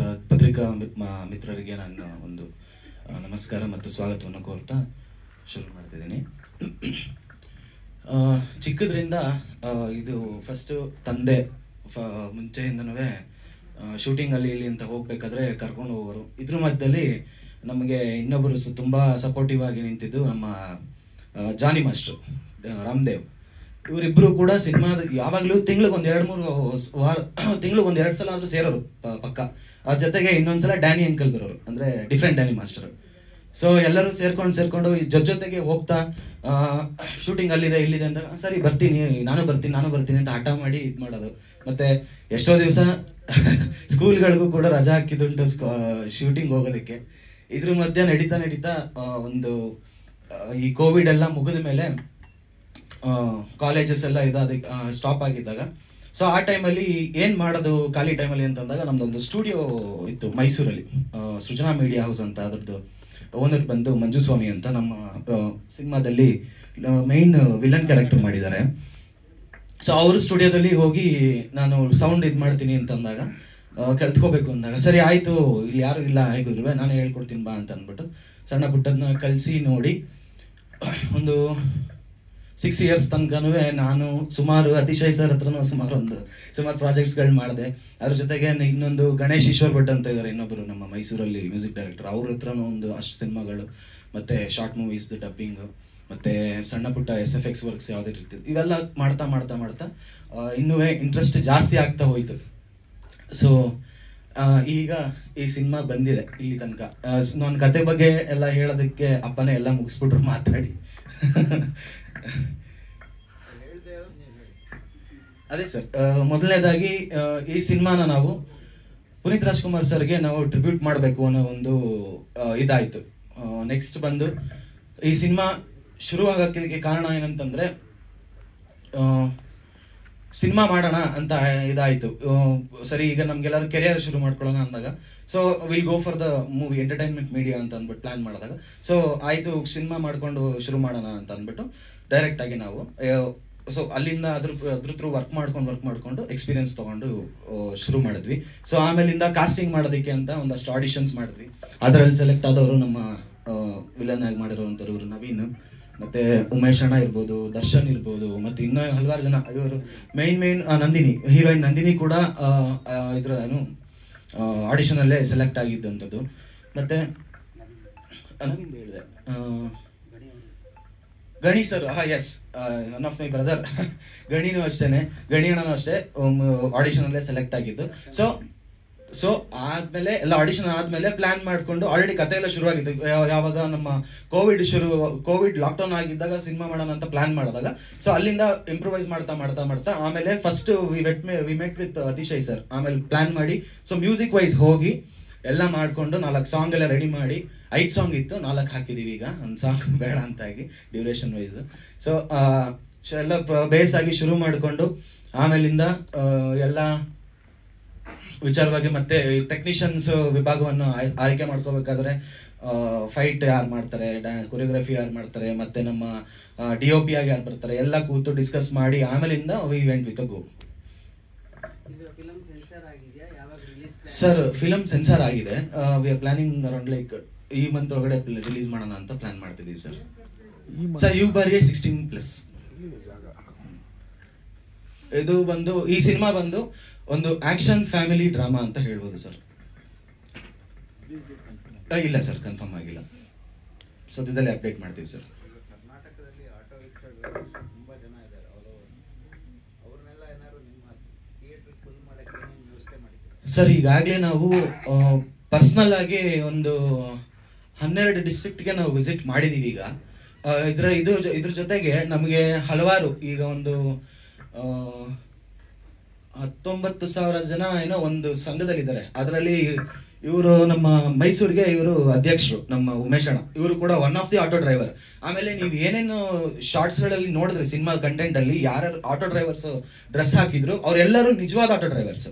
ಪತ್ರಿಕಾ ಮಿತ್ರರಿಗೆ ನಾನು ಒಂದು ನಮಸ್ಕಾರ ಮತ್ತು ಸ್ವಾಗತವನ್ನು ಕೋರ್ತಾ ಶುರು ಮಾಡ್ತಿದ್ದೀನಿ. ಚಿಕ್ಕದ್ರಿಂದ ಇದು ಫಸ್ಟು ತಂದೆ ಮುಂಚೆಯಿಂದನೂ ಶೂಟಿಂಗಲ್ಲಿ ಇಲ್ಲಿ ಅಂತ ಹೋಗ್ಬೇಕಾದ್ರೆ ಕರ್ಕೊಂಡು ಹೋಗೋರು. ಇದ್ರ ಮಧ್ಯದಲ್ಲಿ ನಮಗೆ ಇನ್ನೊಬ್ಬರು ತುಂಬ ಸಪೋರ್ಟಿವ್ ಆಗಿ ನಿಂತಿದ್ದು ನಮ್ಮ ಜಾನಿ ಮಾಸ್ಟ್ರು ರಾಮದೇವ್. ಇವರಿಬ್ಬರು ಕೂಡ ಸಿನಿಮಾದ ಯಾವಾಗಲೂ ತಿಂಗ್ಳಿಗೆ 2 ಸಲ ಆದರೂ ಸೇರೋರು ಪಕ್ಕ. ಅದ್ರ ಜೊತೆಗೆ ಇನ್ನೊಂದ್ಸಲ ಡ್ಯಾನಿ ಅಂಕಲ್ ಬರೋರು, ಅಂದರೆ ಡಿಫ್ರೆಂಟ್ ಡ್ಯಾನಿ ಮಾಸ್ಟರ್. ಸೊ ಎಲ್ಲರೂ ಸೇರ್ಕೊಂಡು ಜೊತೆಗೆ ಹೋಗ್ತಾ ಶೂಟಿಂಗ್ ಅಲ್ಲಿದೆ ಇಲ್ಲಿದೆ ಅಂತ, ಸರಿ ಬರ್ತೀನಿ ನಾನು ಬರ್ತೀನಿ ಅಂತ ಹಠ ಮಾಡಿ ಇದು ಮಾಡೋದು. ಮತ್ತೆ ಎಷ್ಟೋ ದಿವಸ ಸ್ಕೂಲ್ಗಳಿಗೂ ಕೂಡ ರಜಾ ಹಾಕಿದುಂಟು ಶೂಟಿಂಗ್ ಹೋಗೋದಕ್ಕೆ. ಇದ್ರ ಮಧ್ಯೆ ನಡೀತಾ ಒಂದು ಈ ಕೋವಿಡ್ ಎಲ್ಲ ಮುಗಿದ ಮೇಲೆ ಕಾಲೇಜಸ್ ಎಲ್ಲ ಅದಕ್ಕೆ ಸ್ಟಾಪ್ ಆಗಿದ್ದಾಗ, ಸೊ ಆ ಟೈಮಲ್ಲಿ ಏನು ಮಾಡೋದು ಖಾಲಿ ಟೈಮಲ್ಲಿ ಅಂತಂದಾಗ ನಮ್ದೊಂದು ಸ್ಟುಡಿಯೋ ಇತ್ತು ಮೈಸೂರಲ್ಲಿ, ಸೃಜನಾ ಮೀಡಿಯಾ ಹೌಸ್ ಅಂತ. ಅದ್ರದ್ದು ಓನರ್ ಬಂದು ಮಂಜುಸ್ವಾಮಿ ಅಂತ, ನಮ್ಮ ಸಿನಿಮಾದಲ್ಲಿ ಮೇನ್ ವಿಲನ್ ಕ್ಯಾರೆಕ್ಟರ್ ಮಾಡಿದ್ದಾರೆ. ಸೊ ಅವ್ರ ಸ್ಟುಡಿಯೋದಲ್ಲಿ ಹೋಗಿ ನಾನು ಸೌಂಡ್ ಇದು ಮಾಡ್ತೀನಿ ಅಂತಂದಾಗ, ಕಲ್ತ್ಕೋಬೇಕು ಅಂದಾಗ, ಸರಿ ಆಯಿತು ಇಲ್ಲಿ ಯಾರು ಇಲ್ಲ ಹೇಗಿದ್ರು ನಾನು ಹೇಳ್ಕೊಡ್ತೀನಿ ಬಾ ಅಂತ ಅಂದ್ಬಿಟ್ಟು ಸಣ್ಣ ಪುಟ್ಟದನ್ನ ಕಲಿಸಿ ನೋಡಿ ಒಂದು 6 years ತನಕನೂ ನಾನು ಸುಮಾರು ಅತಿಶಯ್ ಸರ್ ಹತ್ರನೂ ಸುಮಾರು ಪ್ರಾಜೆಕ್ಟ್ಸ್ಗಳು ಮಾಡಿದೆ. ಅದ್ರ ಜೊತೆಗೆ ಇನ್ನೊಂದು ಗಣೇಶ್ ಈಶ್ವರ್ ಭಟ್ ಅಂತ ಇದ್ದಾರೆ, ಇನ್ನೊಬ್ಬರು ನಮ್ಮ ಮೈಸೂರಲ್ಲಿ ಮ್ಯೂಸಿಕ್ ಡೈರೆಕ್ಟರ್, ಅವ್ರ ಹತ್ರನೂ ಒಂದು ಅಷ್ಟು ಸಿನಿಮಾಗಳು, ಮತ್ತು ಶಾರ್ಟ್ ಮೂವೀಸ್ ಡಬ್ಬಿಂಗು, ಮತ್ತು ಸಣ್ಣ ಪುಟ್ಟ SFX ವರ್ಕ್ಸ್ ಯಾವುದೇ ರೀತಿ ಇವೆಲ್ಲ ಮಾಡ್ತಾ ಇನ್ನೂ ಇಂಟ್ರೆಸ್ಟ್ ಜಾಸ್ತಿ ಆಗ್ತಾ ಹೋಯ್ತು. ಸೊ ಈಗ ಈ ಸಿನಿಮಾ ಬಂದಿದೆ ಇಲ್ಲಿ ತನಕ. ನನ್ನ ಕತೆ ಬಗ್ಗೆ ಎಲ್ಲ ಹೇಳೋದಕ್ಕೆ ಅಪ್ಪನೇ ಎಲ್ಲ ಮುಗಿಸ್ಬಿಟ್ರು ಮಾತಾಡಿ. ಅದೇ ಸರ್, ಮೊದಲನೇದಾಗಿ ಈ ಸಿನಿಮಾನ ನಾವು ಪುನೀತ್ ರಾಜ್ಕುಮಾರ್ ಸರ್ಗೆ ನಾವು ಟ್ರಿಬ್ಯೂಟ್ ಮಾಡಬೇಕು ಅನ್ನೋ ಒಂದು ಇದಾಯಿತು. ನೆಕ್ಸ್ಟ್ ಬಂದು ಈ ಸಿನಿಮಾ ಶುರುವಾಗೋಕ್ಕೆ ಕಾರಣ ಏನಂತಂದರೆ, ಸಿನಿಮಾ ಮಾಡೋಣ ಅಂತ ಇದಾಯಿತು. ಸರಿ, ಈಗ ನಮಗೆಲ್ಲರೂ ಕೆರಿಯರ್ ಶುರು ಮಾಡ್ಕೊಳ್ಳೋಣ ಅಂದಾಗ, so will go for the movie entertainment media ಅಂತ ಅಂದ್ಬಿಟ್ಟು ಪ್ಲ್ಯಾನ್ ಮಾಡಿದಾಗ, ಸೊ ಆಯಿತು ಸಿನಿಮಾ ಮಾಡಿಕೊಂಡು ಶುರು ಮಾಡೋಣ ಅಂತ ಅಂದ್ಬಿಟ್ಟು ಡೈರೆಕ್ಟಾಗಿ ನಾವು ಸೊ ಅಲ್ಲಿಂದ ಅದ್ರ ಥ್ರೂ ವರ್ಕ್ ಮಾಡಿಕೊಂಡು ಎಕ್ಸ್ಪೀರಿಯನ್ಸ್ ತೊಗೊಂಡು ಶುರು ಮಾಡಿದ್ವಿ. ಸೊ ಆಮೇಲಿಂದ ಕಾಸ್ಟಿಂಗ್ ಮಾಡೋದಕ್ಕೆ ಅಂತ ಒಂದಷ್ಟು ಆಡಿಷನ್ಸ್ ಮಾಡಿದ್ವಿ. ಅದರಲ್ಲಿ ಸೆಲೆಕ್ಟ್ ಆದವರು ನಮ್ಮ ವಿಲನ್ ಆಗಿ ಮಾಡಿರೋವಂಥವ್ರು ಇವರು ನವೀನ್, ಮತ್ತು ಉಮೇಶ್ ಅಣ್ಣ ಇರ್ಬೋದು, ದರ್ಶನ್ ಇರ್ಬೋದು, ಮತ್ತು ಇನ್ನೂ ಹಲವಾರು ಜನ. ಇವರು ಮೇನ್ ನಂದಿನಿ, ಹೀರೋಯಿನ್ ನಂದಿನಿ ಕೂಡ ಇದ್ರ ಆಡಿಷನಲ್ಲೇ ಸೆಲೆಕ್ಟ್ ಆಗಿದ್ದಂಥದ್ದು. ಮತ್ತು ನನ್ನಿಂದ ಹೇಳಿದೆ Gani sir, yes, one of my brother ಗಣಿನೂ ಅಷ್ಟೇ, ಗಣಿ ಅಣ್ಣನೂ ಅಷ್ಟೇ ಆಡಿಷನಲ್ಲೇ ಸೆಲೆಕ್ಟ್ ಆಗಿದ್ದು. ಸೊ ಆದಮೇಲೆ ಎಲ್ಲ ಆಡಿಷನ್ ಆದಮೇಲೆ ಪ್ಲ್ಯಾನ್ ಮಾಡಿಕೊಂಡು ಆಲ್ರೆಡಿ ಕತೆ ಎಲ್ಲ ಶುರುವಾಗಿತ್ತು. ಯಾವಾಗ ನಮ್ಮ ಕೋವಿಡ್ ಲಾಕ್ಡೌನ್ ಆಗಿದ್ದಾಗ ಸಿನಿಮಾ ಮಾಡೋಣ ಅಂತ ಪ್ಲ್ಯಾನ್ ಮಾಡಿದಾಗ, ಸೊ ಅಲ್ಲಿಂದ ಇಂಪ್ರೂವೈಸ್ ಮಾಡ್ತಾ ಆಮೇಲೆ first we met with Atishay sir. ಆಮೇಲೆ ಪ್ಲ್ಯಾನ್ ಮಾಡಿ, ಸೊ ಮ್ಯೂಸಿಕ್ ವೈಸ್ ಹೋಗಿ ಎಲ್ಲ ಮಾಡಿಕೊಂಡು 4 ಸಾಂಗ್ ಎಲ್ಲ ರೆಡಿ ಮಾಡಿ, 5 ಸಾಂಗ್ ಇತ್ತು, 4 ಹಾಕಿದ್ದೀವಿ. ಈಗ ಒಂದು ಸಾಂಗ್ ಬೇಡ ಅಂತಾಗಿ ಡ್ಯೂರೇಷನ್ ವೈಸು. ಸೊ ಎಲ್ಲ ಬೇಸಾಗಿ ಶುರು ಮಾಡಿಕೊಂಡು ಆಮೇಲಿಂದ ಎಲ್ಲ ವಿಚಾರವಾಗಿ ಮತ್ತೆ ಟೆಕ್ನಿಷಿಯನ್ಸ್ ವಿಭಾಗವನ್ನು ಆಯ್ಕೆ ಮಾಡ್ಕೋಬೇಕಾದ್ರೆ ಫೈಟ್ ಯಾರು ಮಾಡ್ತಾರೆ, ಕೊರಿಯೋಗ್ರಫಿ ಯಾರು ಮಾಡ್ತಾರೆ, ಮತ್ತೆ ನಮ್ಮ DOP ಆಗಿ ಯಾರು ಬರ್ತಾರೆ, ಎಲ್ಲ ಕೂತು ಡಿಸ್ಕಸ್ ಮಾಡಿ ಆಮೇಲಿಂದ we went with go. Sir film censor ಆಗಿದೆ. We are planning around like ಈ ಮಂತ್ ಒಳಗಡೆ ರಿಲೀಸ್ ಮಾಡೋಣ ಅಂತ ಪ್ಲಾನ್ ಮಾಡ್ತಿದ್ದೀವಿ ಸರ್. Sir UBRA 16+. ಇದು ಬಂದು ಈ ಸಿನಿಮಾ ಬಂದು ಒಂದು ಆಕ್ಷನ್ ಫ್ಯಾಮಿಲಿ ಡ್ರಾಮಾ ಅಂತ ಹೇಳ್ಬೋದು ಸರ್. ಇಲ್ಲ ಸರ್, ಕನ್ಫರ್ಮ್ ಆಗಿಲ್ಲ, ಸದ್ಯದಲ್ಲೇ ಅಪ್ಡೇಟ್ ಮಾಡ್ತೀವಿ ಸರ್. ಕರ್ನಾಟಕದಲ್ಲಿ ಆಟೋ ರಿಕ್ಷಾಗಳು ತುಂಬಾ ಜನ ಇದ್ದಾರೆ, ಅವ್ರನ್ನೆಲ್ಲ ಏನಾದ್ರು ನಿಮ್ಮ ಥಿಯೇಟರ್ ಫುಲ್ ಮಾಡಕ್ಕೆ ಏನು ವ್ಯವಸ್ಥೆ ಮಾಡಿದ್ದೀರಾ ಸರ್? ಈಗಾಗಲೇ ನಾವು ಪರ್ಸ್ನಲ್ ಆಗಿ ಒಂದು 12 ಡಿಸ್ಟ್ರಿಕ್ಟ್ಗೆ ನಾವು ವಿಸಿಟ್ ಮಾಡಿದ್ದೀವಿ. ಈಗ ಇದ್ರ ಜೊತೆಗೆ ನಮಗೆ ಹಲವಾರು, ಈಗ ಒಂದು 19,000 ಜನ ಏನೋ ಒಂದು ಸಂಘದಲ್ಲಿದ್ದಾರೆ. ಅದರಲ್ಲಿ ಇವರು ನಮ್ಮ ಮೈಸೂರಿಗೆ ಇವರು ಅಧ್ಯಕ್ಷರು, ನಮ್ಮ ಉಮೇಶ್ ಅಣ್ಣ, ಇವರು ಕೂಡ one of the auto driver. ಆಮೇಲೆ ನೀವು ಏನೇನು ಶಾರ್ಟ್ಸ್ಗಳಲ್ಲಿ ನೋಡಿದ್ರೆ ಸಿನಿಮಾ ಕಂಟೆಂಟ್ ಅಲ್ಲಿ ಯಾರ್ಯಾರು ಆಟೋ ಡ್ರೈವರ್ಸ್ ಡ್ರೆಸ್ ಹಾಕಿದ್ರು ಅವರೆಲ್ಲರೂ ನಿಜವಾದ ಆಟೋ ಡ್ರೈವರ್ಸ್,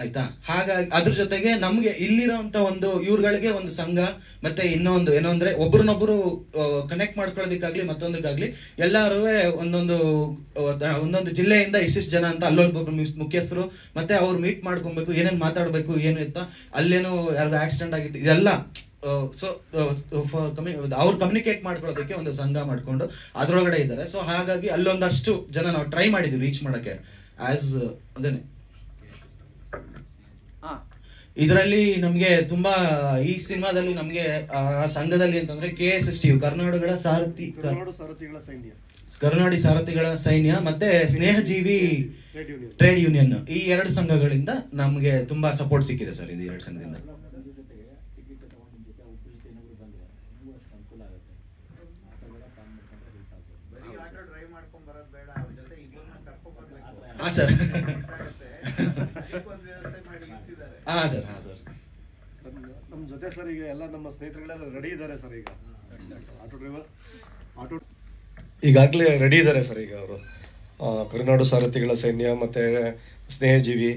ಆಯ್ತಾ? ಹಾಗಾಗಿ ಅದ್ರ ಜೊತೆಗೆ ನಮ್ಗೆ ಇಲ್ಲಿರೋಂಥ ಒಂದು ಇವ್ರುಗಳಿಗೆ ಒಂದು ಸಂಘ, ಮತ್ತೆ ಇನ್ನೊಂದು ಏನೋ ಅಂದ್ರೆ ಒಬ್ರನ್ನೊಬ್ರು ಕನೆಕ್ಟ್ ಮಾಡ್ಕೊಳ್ಳೋದಕ್ಕಾಗ್ಲಿ ಮತ್ತೊಂದಕ್ಕಾಗ್ಲಿ ಎಲ್ಲರೂ ಒಂದೊಂದು ಜಿಲ್ಲೆಯಿಂದ ಇಷ್ಟಿಷ್ಟು ಜನ ಅಂತ ಅಲ್ಲೊಬ್ಬೊಬ್ರು ಮುಖ್ಯಸ್ಥರು, ಮತ್ತೆ ಅವ್ರು ಮೀಟ್ ಮಾಡ್ಕೊಬೇಕು, ಏನೇನು ಮಾತಾಡ್ಬೇಕು, ಏನು ಇತ್ತ, ಅಲ್ಲೇನೋ ಯಾರಿಗೂ ಆಕ್ಸಿಡೆಂಟ್ ಆಗಿತ್ತು, ಇದೆಲ್ಲ ಸೊ ಅವ್ರು ಕಮ್ಯುನಿಕೇಟ್ ಮಾಡ್ಕೊಳ್ಳೋದಕ್ಕೆ ಒಂದು ಸಂಘ ಮಾಡ್ಕೊಂಡು ಅದ್ರೊಳಗಡೆ ಇದ್ದಾರೆ. ಸೊ ಹಾಗಾಗಿ ಅಲ್ಲೊಂದಷ್ಟು ಜನ ನಾವು ಟ್ರೈ ಮಾಡಿದ್ವಿ ರೀಚ್ ಮಾಡೋಕ್ಕೆ. ಆಸ್ ಅದೇನೆ ಇದರಲ್ಲಿ ನಮಗೆ ತುಂಬಾ ಈ ಸಿನಿಮಾದಲ್ಲಿ ನಮಗೆ ಸಂಘದಲ್ಲಿ ಅಂತಂದ್ರೆ KSSTU, ಕರ್ನಾಟಕ ಸಾರಥಿಗಳ ಸೈನ್ಯ ಮತ್ತೆ ಸ್ನೇಹಜೀವಿ ಟ್ರೇಡ್ ಯೂನಿಯನ್, ಈ 2 ಸಂಘಗಳಿಂದ ನಮಗೆ ತುಂಬಾ ಸಪೋರ್ಟ್ ಸಿಕ್ಕಿದೆ ಸರ್. ಇದು 2 ಸಂಘದಿಂದ. ಹಾ ಸರ್, ಸರ್ ನಮ್ಮ ಜೊತೆ ಸರ್ ಈಗ ಎಲ್ಲ ನಮ್ಮ ಸ್ನೇಹಿತರುಗಳೆಲ್ಲ ರೆಡಿ ಇದ್ದಾರೆ ಸರ್. ಈಗ ಆಟೋ ಈಗಾಗಲೇ ರೆಡಿ ಇದ್ದಾರೆ ಸರ್. ಈಗ ಅವರು ಕರುನಾಡು ಸಾರಥಿಗಳ ಸೈನ್ಯ ಮತ್ತು ಸ್ನೇಹಜೀವಿ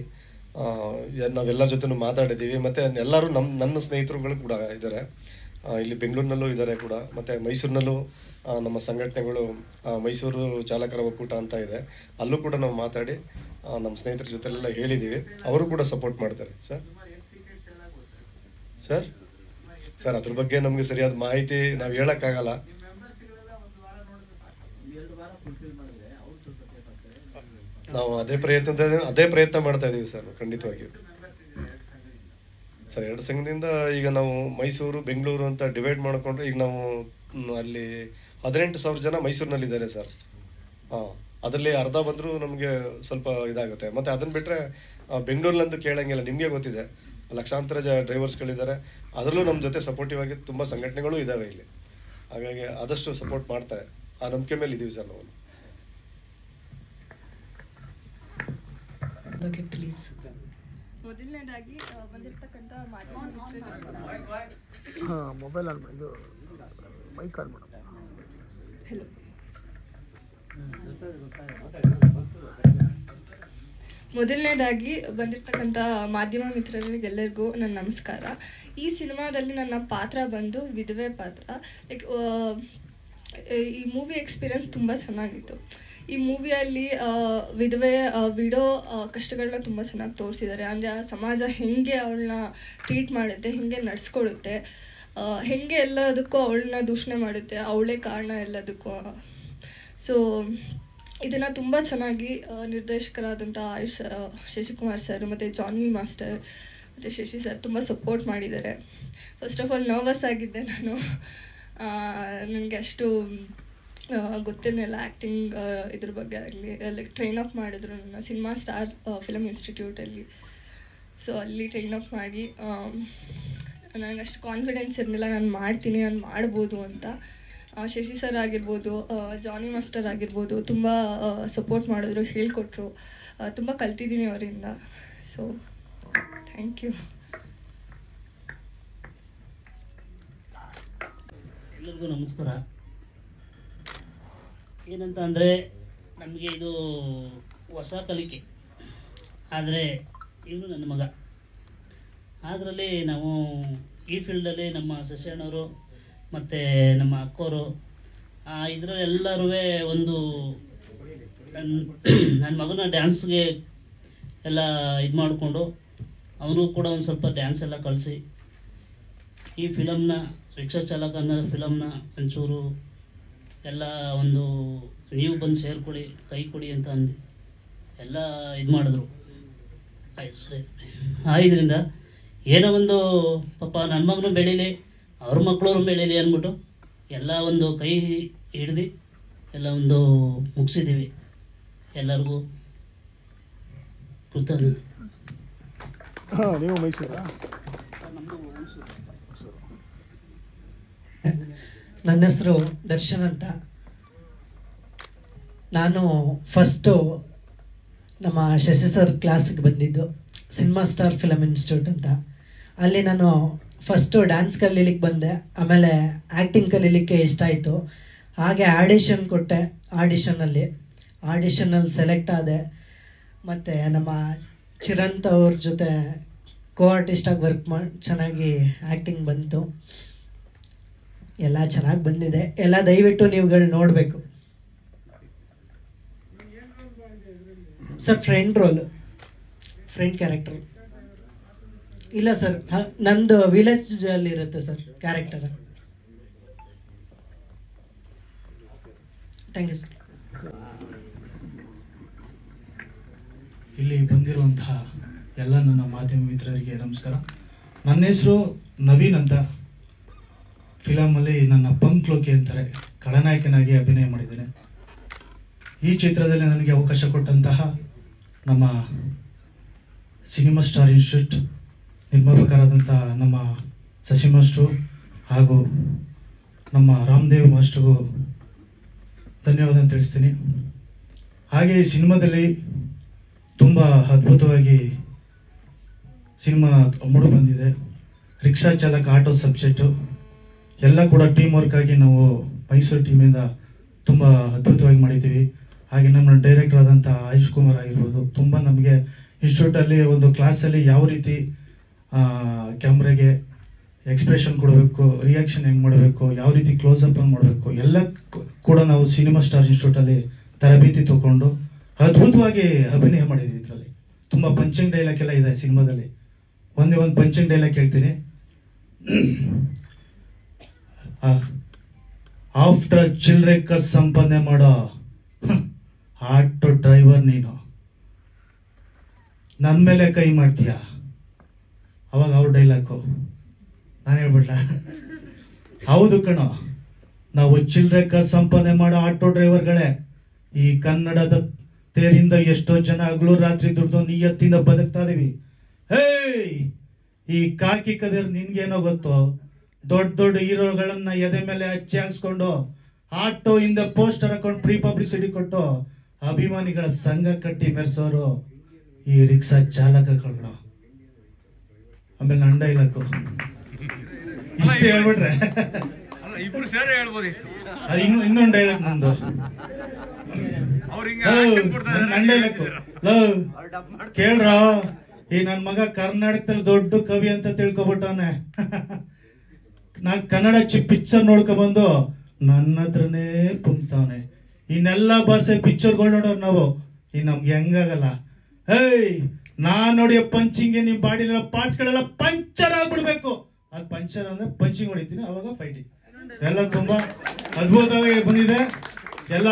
ನಾವೆಲ್ಲರ ಜೊತೆ ಮಾತಾಡಿದ್ದೀವಿ. ಮತ್ತು ಎಲ್ಲರೂ ನನ್ನ ಸ್ನೇಹಿತರುಗಳು ಕೂಡ ಇದ್ದಾರೆ. ಇಲ್ಲಿ ಬೆಂಗಳೂರಿನಲ್ಲೂ ಇದ್ದಾರೆ ಕೂಡ, ಮತ್ತು ಮೈಸೂರಿನಲ್ಲೂ ನಮ್ಮ ಸಂಘಟನೆಗಳು ಮೈಸೂರು ಚಾಲಕರ ಒಕ್ಕೂಟ ಅಂತ ಇದೆ, ಅಲ್ಲೂ ಕೂಡ ನಾವು ಮಾತಾಡಿ ನಮ್ಮ ಸ್ನೇಹಿತರ ಜೊತೆಲೆಲ್ಲ ಹೇಳಿದ್ದೀವಿ. ಅವರು ಕೂಡ ಸಪೋರ್ಟ್ ಮಾಡ್ತಾರೆ ಸರ್ ಅದ್ರ ಬಗ್ಗೆ ನಮಗೆ ಸರಿಯಾದ ಮಾಹಿತಿ ನಾವು ಹೇಳೋಕ್ಕಾಗಲ್ಲ. ನಾವು ಅದೇ ಪ್ರಯತ್ನ ಮಾಡ್ತಾ ಇದ್ದೀವಿ ಸರ್, ಖಂಡಿತವಾಗಿಯೂ ಸರ್. 2 ಸಂಘದಿಂದ ಈಗ ನಾವು ಮೈಸೂರು ಬೆಂಗಳೂರು ಅಂತ ಡಿವೈಡ್ ಮಾಡಿಕೊಂಡ್ರೆ ಈಗ ನಾವು ಅಲ್ಲಿ 18,000 ಜನ ಮೈಸೂರಿನಲ್ಲಿದ್ದಾರೆ ಸರ್. ಅದರಲ್ಲಿ ಅರ್ಧ ಬಂದರೂ ನಮಗೆ ಸ್ವಲ್ಪ ಇದಾಗುತ್ತೆ. ಮತ್ತು ಅದನ್ನು ಬಿಟ್ಟರೆ ಬೆಂಗಳೂರಲ್ಲಂತೂ ಕೇಳಂಗಿಲ್ಲ, ನಿಮಗೆ ಗೊತ್ತಿದೆ, ಲಕ್ಷಾಂತರ ಡ್ರೈವರ್ಸ್ಗಳಿದ್ದಾರೆ. ಅದರಲ್ಲೂ ನಮ್ಮ ಜೊತೆ ಸಪೋರ್ಟಿವ್ ಆಗಿ ತುಂಬ ಸಂಘಟನೆಗಳು ಇದ್ದಾವೆ ಇಲ್ಲಿ. ಹಾಗಾಗಿ ಆದಷ್ಟು ಸಪೋರ್ಟ್ ಮಾಡ್ತಾರೆ, ಆ ನಂಬಿಕೆ ಮೇಲೆ ಇದ್ದೀವಿ ಸರ್ ನಾವು. ಮೊದಲನೇದಾಗಿ ಬಂದಿರತಕ್ಕಂಥ ಮೊಬೈಲ್ ಆನ್ ಇದು ಮೈಕ್ ಆನ್ ಮೇಡಮ್. ಹಲೋ, ಮೊದಲನೇದಾಗಿ ಬಂದಿರತಕ್ಕಂಥ ಮಾಧ್ಯಮ ಮಿತ್ರರಿಗೆಲ್ಲರಿಗೂ ನನ್ನ ನಮಸ್ಕಾರ. ಈ ಸಿನಿಮಾದಲ್ಲಿ ನನ್ನ ಪಾತ್ರ ಬಂದು ವಿಧವೆ ಪಾತ್ರ. ಲೈಕ್ ಈ ಮೂವಿ ಎಕ್ಸ್ಪೀರಿಯನ್ಸ್ ತುಂಬ ಚೆನ್ನಾಗಿತ್ತು. ಈ ಮೂವಿಯಲ್ಲಿ ವಿಧವೆ ವಿಡೋ ಕಷ್ಟಗಳನ್ನ ತುಂಬ ಚೆನ್ನಾಗಿ ತೋರಿಸಿದ್ದಾರೆ. ಅಂದರೆ ಆ ಸಮಾಜ ಹೇಗೆ ಅವಳನ್ನ ಟ್ರೀಟ್ ಮಾಡುತ್ತೆ, ಹೇಗೆ ನಡೆಸ್ಕೊಳ್ಳುತ್ತೆ, ಹೇಗೆ ಎಲ್ಲದಕ್ಕೂ ಅವಳನ್ನ ದೂಷಣೆ ಮಾಡುತ್ತೆ, ಅವಳೇ ಕಾರಣ ಎಲ್ಲದಕ್ಕೂ. ಸೊ ಇದನ್ನು ತುಂಬ ಚೆನ್ನಾಗಿ ನಿರ್ದೇಶಕರಾದಂಥ ಆಯುಷ್ ಶಶಿಕುಮಾರ್ ಸರ್ ಮತ್ತು ಜಾನಿ ಮಾಸ್ಟರ್ ಮತ್ತು ಶಶಿ ಸರ್ ತುಂಬ ಸಪೋರ್ಟ್ ಮಾಡಿದ್ದಾರೆ. ಫಸ್ಟ್ ಆಫ್ ಆಲ್ ನರ್ವಸ್ ಆಗಿದ್ದೆ ನಾನು. ನನಗೆ ಅಷ್ಟು ಗೊತ್ತಿರಲಿಲ್ಲ ಆ್ಯಕ್ಟಿಂಗ್ ಇದ್ರ ಬಗ್ಗೆ ಆಗಲಿ. ಲೈಕ್ ಟ್ರೈನ್ ಅಪ್ ಮಾಡಿದ್ರು ನನ್ನ ಸಿನಿಮಾ ಸ್ಟಾರ್ ಫಿಲಮ್ ಇನ್ಸ್ಟಿಟ್ಯೂಟಲ್ಲಿ. ಸೊ ಅಲ್ಲಿ ಟ್ರೈನ್ ಅಪ್ ಮಾಡಿ ನನಗೆ ಅಷ್ಟು ಕಾನ್ಫಿಡೆನ್ಸ್ ಇರಲಿಲ್ಲ, ನಾನು ಮಾಡ್ತೀನಿ, ನಾನು ಮಾಡ್ಬೋದು ಅಂತ. ಶಶಿ ಸರ್ ಆಗಿರ್ಬೋದು, ಜಾನಿ ಮಾಸ್ಟರ್ ಆಗಿರ್ಬೋದು ತುಂಬ ಸಪೋರ್ಟ್ ಮಾಡಿದ್ರು, ಹೇಳಿಕೊಟ್ರು. ತುಂಬ ಕಲ್ತಿದ್ದೀನಿ ಅವರಿಂದ. So thank you. ಎಲ್ಲರಿಗೂ ನಮಸ್ಕಾರ. ಏನಂತ ಅಂದರೆ ನಮಗೆ ಇದು ಹೊಸ ಕಲಿಕೆ. ಆದರೆ ಇವನು ನನ್ನ ಮಗ. ಅದರಲ್ಲಿ ನಾವು ಈ ಫೀಲ್ಡಲ್ಲಿ ನಮ್ಮ ಶಶಿಯಣ್ಣವರು ಮತ್ತು ನಮ್ಮ ಅಕ್ಕೋರು ಇದರಲ್ಲಿ ಎಲ್ಲರೂ ಒಂದು ನನ್ನ ಮಗನ ಡ್ಯಾನ್ಸ್ಗೆ ಎಲ್ಲ ಇದು ಮಾಡಿಕೊಂಡು ಅವನು ಕೂಡ ಒಂದು ಸ್ವಲ್ಪ ಡ್ಯಾನ್ಸ್ ಎಲ್ಲ ಕಲಿಸಿ ಈ ಫಿಲಮ್ನ ರಿಕ್ಷಾ ಚಾಲಕ ಅನ್ನೋ ಫಿಲಮ್ನ ಒಂಚೂರು ಎಲ್ಲ ಒಂದು ನೀವು ಬಂದು ಸೇರ್ಕೊಳ್ಳಿ, ಕೈ ಕೊಡಿ ಅಂತ ಅಂದು ಎಲ್ಲ ಇದು ಮಾಡಿದ್ರು. ಆಯ್ತು, ಸರಿ. ಇದರಿಂದ ಏನೋ ಒಂದು ಪಾಪ ನನ್ನ ಮಗನೂ ಬೆಳೀಲಿ, ಅವ್ರ ಮಕ್ಕಳವ್ರು ಬೆಳೀಲಿ ಅಂದ್ಬಿಟ್ಟು ಎಲ್ಲ ಒಂದು ಕೈ ಹಿಡ್ದು ಎಲ್ಲ ಒಂದು ಮುಗಿಸಿದ್ದೀವಿ. ಎಲ್ಲರಿಗೂ ಕೃತಜ್ಞತೆ. ನೀವು ಮೈಸೂರಾ? ನನ್ನ ಹೆಸರು ದರ್ಶನ್ ಅಂತ. ನಾನು ಫಸ್ಟು ನಮ್ಮ ಶಶಿ ಸರ್ ಕ್ಲಾಸಿಗೆ ಬಂದಿದ್ದು ಸಿನಿಮಾ ಸ್ಟಾರ್ ಫಿಲಮ್ ಇನ್ಸ್ಟಿಟ್ಯೂಟ್ ಅಂತ. ಅಲ್ಲಿ ನಾನು ಫಸ್ಟು ಡ್ಯಾನ್ಸ್ ಕಲೀಲಿಕ್ಕೆ ಬಂದೆ, ಆಮೇಲೆ ಆ್ಯಕ್ಟಿಂಗ್ ಕಲೀಲಿಕ್ಕೆ ಇಷ್ಟ ಆಯಿತು. ಹಾಗೆ ಆಡಿಷನ್ ಕೊಟ್ಟೆ. ಆಡಿಷನಲ್ಲಿ ಸೆಲೆಕ್ಟ್ ಆದೆ. ಮತ್ತು ನಮ್ಮ ಚಿರಂತ್ ಅವ್ರ ಜೊತೆ ಕೋ ಆರ್ಟಿಸ್ಟಾಗಿ ವರ್ಕ್ ಮಾಡಿ ಚೆನ್ನಾಗಿ ಆ್ಯಕ್ಟಿಂಗ್ ಬಂತು. ಎಲ್ಲ ಚೆನ್ನಾಗಿ ಬಂದಿದೆ. ಎಲ್ಲ ದಯವಿಟ್ಟು ನೀವುಗಳು ನೋಡಬೇಕು. Sir friend role, friend character ಇಲ್ಲ ಸರ್, ನಂದು ವಿಲೇಜಲ್ಲಿ ಇರುತ್ತೆ sir character. Thank you sir. ಇಲ್ಲಿ ಬಂದಿರುವಂತಹ ಎಲ್ಲ ನನ್ನ ಮಾಧ್ಯಮ ಮಿತ್ರರಿಗೆ ನಮಸ್ಕಾರ. ನನ್ನ ಹೆಸರು ನವೀನ್ ಅಂತ. ಫಿಲಮಲ್ಲಿ ನನ್ನ ಪಂಕ್ಲೋಕಿ ಅಂತಾರೆ ಖಳನಾಯಕನಾಗಿ ಅಭಿನಯ ಮಾಡಿದ್ದೇನೆ. ಈ ಚಿತ್ರದಲ್ಲಿ ನನಗೆ ಅವಕಾಶ ಕೊಟ್ಟಂತಹ ನಮ್ಮ ಸಿನಿಮಾ ಸ್ಟಾರ್ ಇನ್ಸ್ಟಿಟ್ಯೂಟ್ ನಿರ್ಮಾಪಕರಾದಂಥ ನಮ್ಮ ಶಶಿ ಮಾಸ್ಟ್ರು ಹಾಗೂ ನಮ್ಮ ರಾಮದೇವ್ ಮಾಸ್ಟ್ರಿಗೂ ಧನ್ಯವಾದ ತಿಳಿಸ್ತೀನಿ. ಹಾಗೆ ಈ ಸಿನಿಮಾದಲ್ಲಿ ತುಂಬ ಅದ್ಭುತವಾಗಿ ಸಿನಿಮಾ ಮೂಡಿ ಬಂದಿದೆ. ರಿಕ್ಷಾ ಚಾಲಕ ಆಟೋ ಸಬ್ಜೆಕ್ಟು ಎಲ್ಲ ಕೂಡ ಟೀಮ್ ವರ್ಕ್ ಆಗಿ ನಾವು ಮೈಸೂರು ಟೀಮಿಂದ ತುಂಬ ಅದ್ಭುತವಾಗಿ ಮಾಡಿದ್ದೀವಿ. ಹಾಗೆ ನಮ್ಮ ಡೈರೆಕ್ಟರ್ ಆದಂಥ ಆಯುಷ್ ಕುಮಾರ್ ಆಗಿರ್ಬೋದು, ತುಂಬ ನಮಗೆ ಇನ್ಸ್ಟಿಟ್ಯೂಟಲ್ಲಿ ಒಂದು ಕ್ಲಾಸಲ್ಲಿ ಯಾವ ರೀತಿ ಕ್ಯಾಮ್ರಾಗೆ ಎಕ್ಸ್ಪ್ರೆಷನ್ ಕೊಡಬೇಕು, ರಿಯಾಕ್ಷನ್ ಹೆಂಗೆ ಮಾಡಬೇಕು, ಯಾವ ರೀತಿ ಕ್ಲೋಸಪ್ ಮಾಡಬೇಕು ಎಲ್ಲ ಕೂಡ ನಾವು ಸಿನಿಮಾ ಸ್ಟಾರ್ ಇನ್ಸ್ಟಿಟ್ಯೂಟಲ್ಲಿ ತರಬೇತಿ ತಗೊಂಡು ಅದ್ಭುತವಾಗಿ ಅಭಿನಯ ಮಾಡಿದ್ವಿ. ಇದರಲ್ಲಿ ತುಂಬ ಪಂಚಿಂಗ್ ಡೈಲಾಗ್ ಎಲ್ಲ ಇದೆ ಸಿನಿಮಾದಲ್ಲಿ. ಒಂದೇ ಒಂದು ಪಂಚಿಂಗ್ ಡೈಲಾಗ್ ಹೇಳ್ತೀನಿ. ಆಫ್ಟರ್ ಚಿಲ್ಡ್ರೆ ಕಸ್ ಸಂಪಾದನೆ ಮಾಡೋ ಆಟೋ ಡ್ರೈವರ್ ನೀನು ನನ್ನ ಮೇಲೆ ಕೈ ಮಾಡ್ತೀಯ. ಅವಾಗ ಅವ್ರ ಡೈಲಾಗು ನಾನು ಹೇಳ್ಬಿಡ್ಲ, ಹೌದು ಕಣೋ, ನಾವು ಚಿಲ್ಡ್ರೆ ಕಸ್ ಸಂಪಾದನೆ ಮಾಡೋ ಆಟೋ ಡ್ರೈವರ್ಗಳೇ. ಈ ಕನ್ನಡದ ತೇರಿಂದ ಎಷ್ಟೋ ಜನ ಹಗಲು ರಾತ್ರಿ ದುಡ್ದು ನಿಯತ್ತಿಂದ ಬದುಕ್ತಾ ಇದೀವಿ. ಹೇಯ್, ಈ ಕಾಕಿ ಕದಿರ್ ನಿನ್ಗೇನೋ ಗೊತ್ತೋ, ದೊಡ್ಡ ದೊಡ್ಡ ಹೀರೋಗಳನ್ನ ಎದೆ ಮೇಲೆ ಹಚ್ಚಿ ಹಾಕ್ಸ್ಕೊಂಡು ಆಟೋ ಹಿಂದೆ ಪೋಸ್ಟರ್ ಹಾಕೊಂಡು ಪ್ರೀ ಪಬ್ಲಿಸಿಟಿ ಕೊಟ್ಟು ಅಭಿಮಾನಿಗಳ ಸಂಘ ಕಟ್ಟಿ ಮೆರೆಸೋರು ಈ ರಿಕ್ಷಾ ಚಾಲಕಗಳು. ಆಮೇಲೆ ನನ್ನ ಡೈಲಾಗು ಇಷ್ಟು ಹೇಳ್ಬಿಟ್ರೆ ಇಬ್ರು ಸೇರಿ ಹೇಳ್ಬೋದು. ಅದು ಇನ್ನೊಂದು ಡೈಲಾಗ್ ನಂದು. ನನ್ನ ಡೈಲಾಗು ಕೇಳ್ರ, ಈ ನನ್ನ ಮಗ ಕರ್ನಾಟಕದಲ್ಲಿ ದೊಡ್ಡ ಕವಿ ಅಂತ ತಿಳ್ಕೊಬಿಟ್ಟವನೆ. ನಾ ಕನ್ನಡ ಪಿಕ್ಚರ್ ನೋಡ್ಕೊಬಂದು ನನ್ನ ಹತ್ರನೇ ಕುಂತವನೆ. ಇನ್ನೆಲ್ಲ ಭಾಷೆ ಪಿಕ್ಚರ್ಗಳು ನೋಡೋರು ನಾವು, ಈ ನಮ್ಗೆ ಹೆಂಗಾಗಲ್ಲ. ಹೇಯ್, ನಾನ್ ನೋಡಿ ಪಂಚಿಂಗ್ಗೆ ನಿಮ್ ಬಾಡಿಲಿರೋ ಪಾರ್ಟ್ಸ್ಗಳೆಲ್ಲ ಪಂಚರ್ ಆಗ್ಬಿಡ್ಬೇಕು. ಅದು ಪಂಚರ್ ಅಂದ್ರೆ ಪಂಚಿಂಗ್ ಹೊಡಿತೀನಿ, ಅವಾಗ ಫೈಟಿಂಗ್ ಎಲ್ಲ ತುಂಬಾ ಅದ್ಭುತವಾಗಿ ಬಂದಿದೆ. ಎಲ್ಲ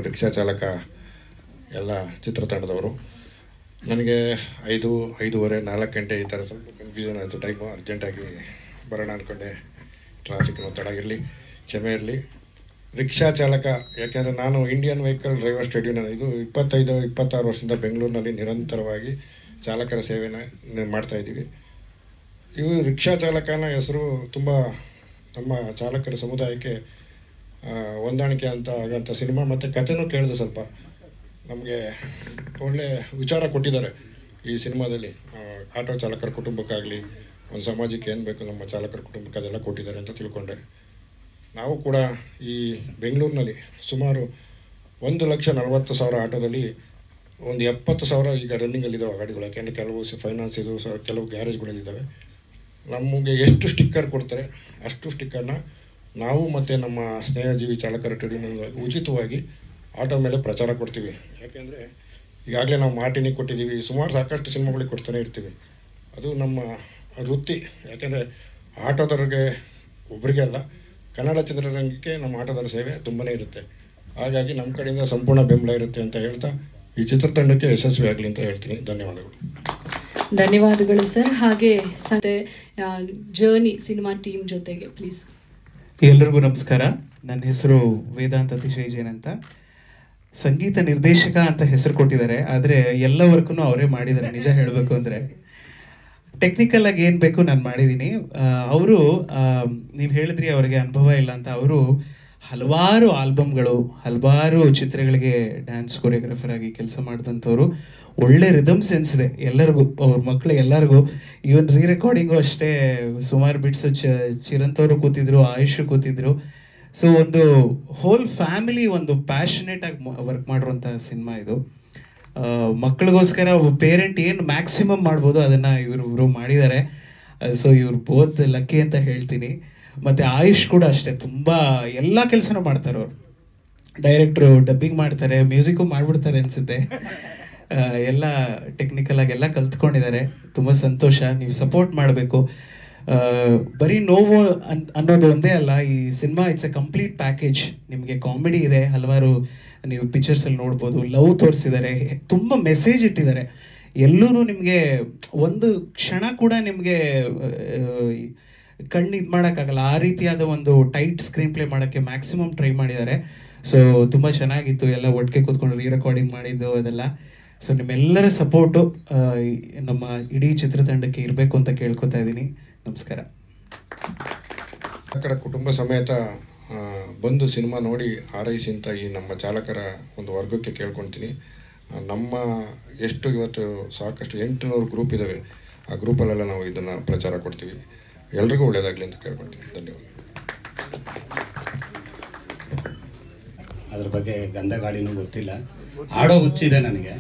ರಿಕ್ಷಾ ಚಾಲಕ ಎಲ್ಲ ಚಿತ್ರತಂಡದವರು. ನನಗೆ 5:30 4 ಗಂಟೆ ಈ ಥರ ಸ್ವಲ್ಪ ಕನ್ಫ್ಯೂಷನ್ ಆಯಿತು. ಟೈಮು ಅರ್ಜೆಂಟಾಗಿ ಬರೋಣ ಅಂದ್ಕೊಂಡೆ. ಟ್ರಾಫಿಕ್ ಒತ್ತಡ ಇರಲಿ, ಕ್ಷಮೆ ಇರಲಿ. ರಿಕ್ಷಾ ಚಾಲಕ, ಯಾಕೆಂದರೆ ನಾನು ಇಂಡಿಯನ್ ವೆಹಿಕಲ್ ಡ್ರೈವರ್ ಸ್ಟುಡಿಯೋನ ಇದು 25-26 ವರ್ಷದಿಂದ ಬೆಂಗಳೂರಿನಲ್ಲಿ ನಿರಂತರವಾಗಿ ಚಾಲಕರ ಸೇವೆನ ಮಾಡ್ತಾಯಿದ್ದೀವಿ. ಇವು ರಿಕ್ಷಾ ಚಾಲಕನ ಹೆಸರು ತುಂಬ ನಮ್ಮ ಚಾಲಕರ ಸಮುದಾಯಕ್ಕೆ ಹೊಂದಾಣಿಕೆ ಆಗಂಥ ಸಿನಿಮಾ. ಮತ್ತು ಕಥೆನೂ ಕೇಳಿದೆ, ಸ್ವಲ್ಪ ನಮಗೆ ಒಳ್ಳೆ ವಿಚಾರ ಕೊಟ್ಟಿದ್ದಾರೆ ಈ ಸಿನಿಮಾದಲ್ಲಿ. ಆಟೋ ಚಾಲಕರ ಕುಟುಂಬಕ್ಕಾಗಲಿ, ಒಂದು ಸಮಾಜಕ್ಕೆ ಏನು ಬೇಕು ನಮ್ಮ ಚಾಲಕರ ಕುಟುಂಬಕ್ಕೆ ಅದೆಲ್ಲ ಕೊಟ್ಟಿದ್ದಾರೆ ಅಂತ ತಿಳ್ಕೊಂಡೆ. ನಾವು ಕೂಡ ಈ ಬೆಂಗಳೂರಿನಲ್ಲಿ ಸುಮಾರು 1,40,000 ಆಟೋದಲ್ಲಿ ಒಂದು 70,000 ಈಗ ರನ್ನಿಂಗಲ್ಲಿದ್ದಾವೆ ಗಾಡಿಗಳು. ಯಾಕೆಂದರೆ ಕೆಲವು ಫೈನಾನ್ಸ್ ಇದು, ಕೆಲವು ಗ್ಯಾರೇಜ್ಗಳಲ್ಲಿದ್ದಾವೆ. ನಮಗೆ ಎಷ್ಟು ಸ್ಟಿಕ್ಕರ್ ಕೊಡ್ತಾರೆ ಅಷ್ಟು ಸ್ಟಿಕ್ಕರ್ನ ನಾವು ಮತ್ತು ನಮ್ಮ ಸ್ನೇಹಜೀವಿ ಚಾಲಕರ ಟ್ರೇಡಿಂಗ್ ಉಚಿತವಾಗಿ ಆಟೋ ಮೇಲೆ ಪ್ರಚಾರ ಕೊಡ್ತೀವಿ. ಯಾಕೆಂದರೆ ಈಗಾಗಲೇ ನಾವು ಮಾರ್ಟಿನಿಗೆ ಕೊಟ್ಟಿದ್ದೀವಿ, ಸುಮಾರು ಸಾಕಷ್ಟು ಸಿನಿಮಾಗಳಿಗೆ ಕೊಡ್ತಾನೆ ಇರ್ತೀವಿ. ಅದು ನಮ್ಮ ವೃತ್ತಿ. ಯಾಕೆಂದರೆ ಆಟೋದವ್ರಿಗೆ ಒಬ್ಬರಿಗೆ ಅಲ್ಲ, ಕನ್ನಡ ಚಿತ್ರರಂಗಕ್ಕೆ ನಮ್ಮ ಆಟೋದರ ಸೇವೆ ತುಂಬಾ ಇರುತ್ತೆ. ಹಾಗಾಗಿ ನಮ್ಮ ಕಡೆಯಿಂದ ಸಂಪೂರ್ಣ ಬೆಂಬಲ ಇರುತ್ತೆ ಅಂತ ಹೇಳ್ತಾ ಈ ಚಿತ್ರತಂಡಕ್ಕೆ ಯಶಸ್ವಿ ಆಗಲಿ ಅಂತ ಹೇಳ್ತೀನಿ. ಧನ್ಯವಾದಗಳು. ಧನ್ಯವಾದಗಳು ಸರ್. ಹಾಗೆ ಜರ್ನಿ ಸಿನಿಮಾ ಟೀಮ್ ಜೊತೆಗೆ ಪ್ಲೀಸ್. ಎಲ್ರಿಗೂ ನಮಸ್ಕಾರ. ನನ್ನ ಹೆಸರು ವೇದಾಂತ್ ಅತಿಶಯ್ ಜೈನ್ ಅಂತ. ಸಂಗೀತ ನಿರ್ದೇಶಕ ಅಂತ ಹೆಸರು ಕೊಟ್ಟಿದ್ದಾರೆ, ಆದರೆ ಎಲ್ಲ ವರ್ಕನ್ನು ಅವರೇ ಮಾಡಿದ್ದಾರೆ. ನಿಜ ಹೇಳಬೇಕು ಅಂದರೆ ಟೆಕ್ನಿಕಲ್ ಆಗಿ ಏನು ಬೇಕು ನಾನು ಮಾಡಿದ್ದೀನಿ. ಅವರು ನೀವು ಹೇಳಿದ್ರಿ ಅವರಿಗೆ ಅನುಭವ ಇಲ್ಲ ಅಂತ. ಅವರು ಹಲವಾರು ಆಲ್ಬಮ್ಗಳು, ಹಲವಾರು ಚಿತ್ರಗಳಿಗೆ ಡ್ಯಾನ್ಸ್ ಕೊರಿಯೋಗ್ರಾಫರ್ ಆಗಿ ಕೆಲಸ ಮಾಡಿದಂಥವ್ರು. ಒಳ್ಳೆ ರಿದಮ್ ಸೆನ್ಸ್ ಇದೆ ಎಲ್ಲರಿಗೂ, ಅವ್ರ ಮಕ್ಕಳಿಗೆ ಎಲ್ಲರಿಗೂ. ಈವನ್ ರೀ ರೆಕಾರ್ಡಿಂಗು ಅಷ್ಟೇ ಸುಮಾರು ಬಿಟ್ಸ್ ಚಿರಂತವರು ಕೂತಿದ್ರು, ಆಯುಷ್ ಕೂತಿದ್ರು. ಸೊ ಒಂದು ಹೋಲ್ ಫ್ಯಾಮಿಲಿ ಒಂದು ಪ್ಯಾಷನೇಟ್ ಆಗಿ ವರ್ಕ್ ಮಾಡಿರುವಂಥ ಸಿನಿಮಾ ಇದು. ಮಕ್ಕಳಿಗೋಸ್ಕರ ಪೇರೆಂಟ್ ಏನು ಮ್ಯಾಕ್ಸಿಮಮ್ ಮಾಡ್ಬೋದು ಅದನ್ನು ಇವರು ಮಾಡಿದ್ದಾರೆ. ಸೊ ಇವ್ರು ಬೋತ್ ಲಕ್ಕಿ ಅಂತ ಹೇಳ್ತೀನಿ. ಮತ್ತು ಆಯುಷ್ ಕೂಡ ಅಷ್ಟೇ, ತುಂಬ ಎಲ್ಲ ಕೆಲಸನೂ ಮಾಡ್ತಾರೆ ಅವರು. ಡೈರೆಕ್ಟ್ರು, ಡಬ್ಬಿಂಗ್ ಮಾಡ್ತಾರೆ, ಮ್ಯೂಸಿಕ್ಕು ಮಾಡಿಬಿಡ್ತಾರೆ ಅನಿಸುತ್ತೆ. ಎಲ್ಲ ಟೆಕ್ನಿಕಲ್ ಆಗಿ ಎಲ್ಲ ಕಲ್ತ್ಕೊಂಡಿದ್ದಾರೆ. ತುಂಬ ಸಂತೋಷ. ನೀವು ಸಪೋರ್ಟ್ ಮಾಡಬೇಕು. ಬರೀ ನೋವು ಅನ್ನೋದು ಒಂದೇ ಅಲ್ಲ, ಈ cinema it's A complete package. ನಿಮಗೆ ಕಾಮಿಡಿ ಇದೆ, ಹಲವಾರು ನೀವು ಪಿಕ್ಚರ್ಸಲ್ಲಿ ನೋಡ್ಬೋದು. ಲವ್ ತೋರಿಸಿದ್ದಾರೆ, ತುಂಬ ಮೆಸೇಜ್ ಇಟ್ಟಿದ್ದಾರೆ. ಎಲ್ಲೂ ನಿಮಗೆ ಒಂದು ಕ್ಷಣ ಕೂಡ ನಿಮಗೆ ಕಣ್ಣು ಇದು ಮಾಡೋಕ್ಕಾಗಲ್ಲ. ಆ ರೀತಿಯಾದ ಒಂದು ಟೈಟ್ ಸ್ಕ್ರೀನ್ ಪ್ಲೇ ಮಾಡೋಕ್ಕೆ ಮ್ಯಾಕ್ಸಿಮಮ್ ಟ್ರೈ ಮಾಡಿದ್ದಾರೆ. ಸೊ ತುಂಬ ಚೆನ್ನಾಗಿತ್ತು. ಎಲ್ಲ ಒಟ್ಟಿಗೆ ಕೂತ್ಕೊಂಡು ರೀ ರೆಕಾರ್ಡಿಂಗ್ ಮಾಡಿದ್ದು ಅದೆಲ್ಲ. ಸೊ ನಿಮ್ಮೆಲ್ಲರ ಸಪೋರ್ಟು ನಮ್ಮ ಇಡೀ ಚಿತ್ರತಂಡಕ್ಕೆ ಇರಬೇಕು ಅಂತ ಕೇಳ್ಕೊತಾ ಇದ್ದೀನಿ. ನಮಸ್ಕಾರ. ಚಾಲಕರ ಕುಟುಂಬ ಸಮೇತ ಬಂದು ಸಿನಿಮಾ ನೋಡಿ ಹಾರೈಸಿ ಅಂತ ಈ ನಮ್ಮ ಚಾಲಕರ ಒಂದು ವರ್ಗಕ್ಕೆ ಕೇಳ್ಕೊಳ್ತೀನಿ. ನಮ್ಮ ಎಷ್ಟು ಇವತ್ತು ಸಾಕಷ್ಟು 800 ಗ್ರೂಪ್ ಇದ್ದಾವೆ. ಆ ಗ್ರೂಪಲ್ಲೆಲ್ಲ ನಾವು ಇದನ್ನು ಪ್ರಚಾರ ಕೊಡ್ತೀವಿ. ಎಲ್ರಿಗೂ ಒಳ್ಳೆಯದಾಗಲಿ ಅಂತ ಕೇಳ್ಕೊಳ್ತೀನಿ. ಧನ್ಯವಾದ. ಅದ್ರ ಬಗ್ಗೆ ಗಂಧ ಗಾಳಿನೂ ಗೊತ್ತಿಲ್ಲ. ಆಡೋ ಹುಚ್ಚಿದೆ ನನಗೆ.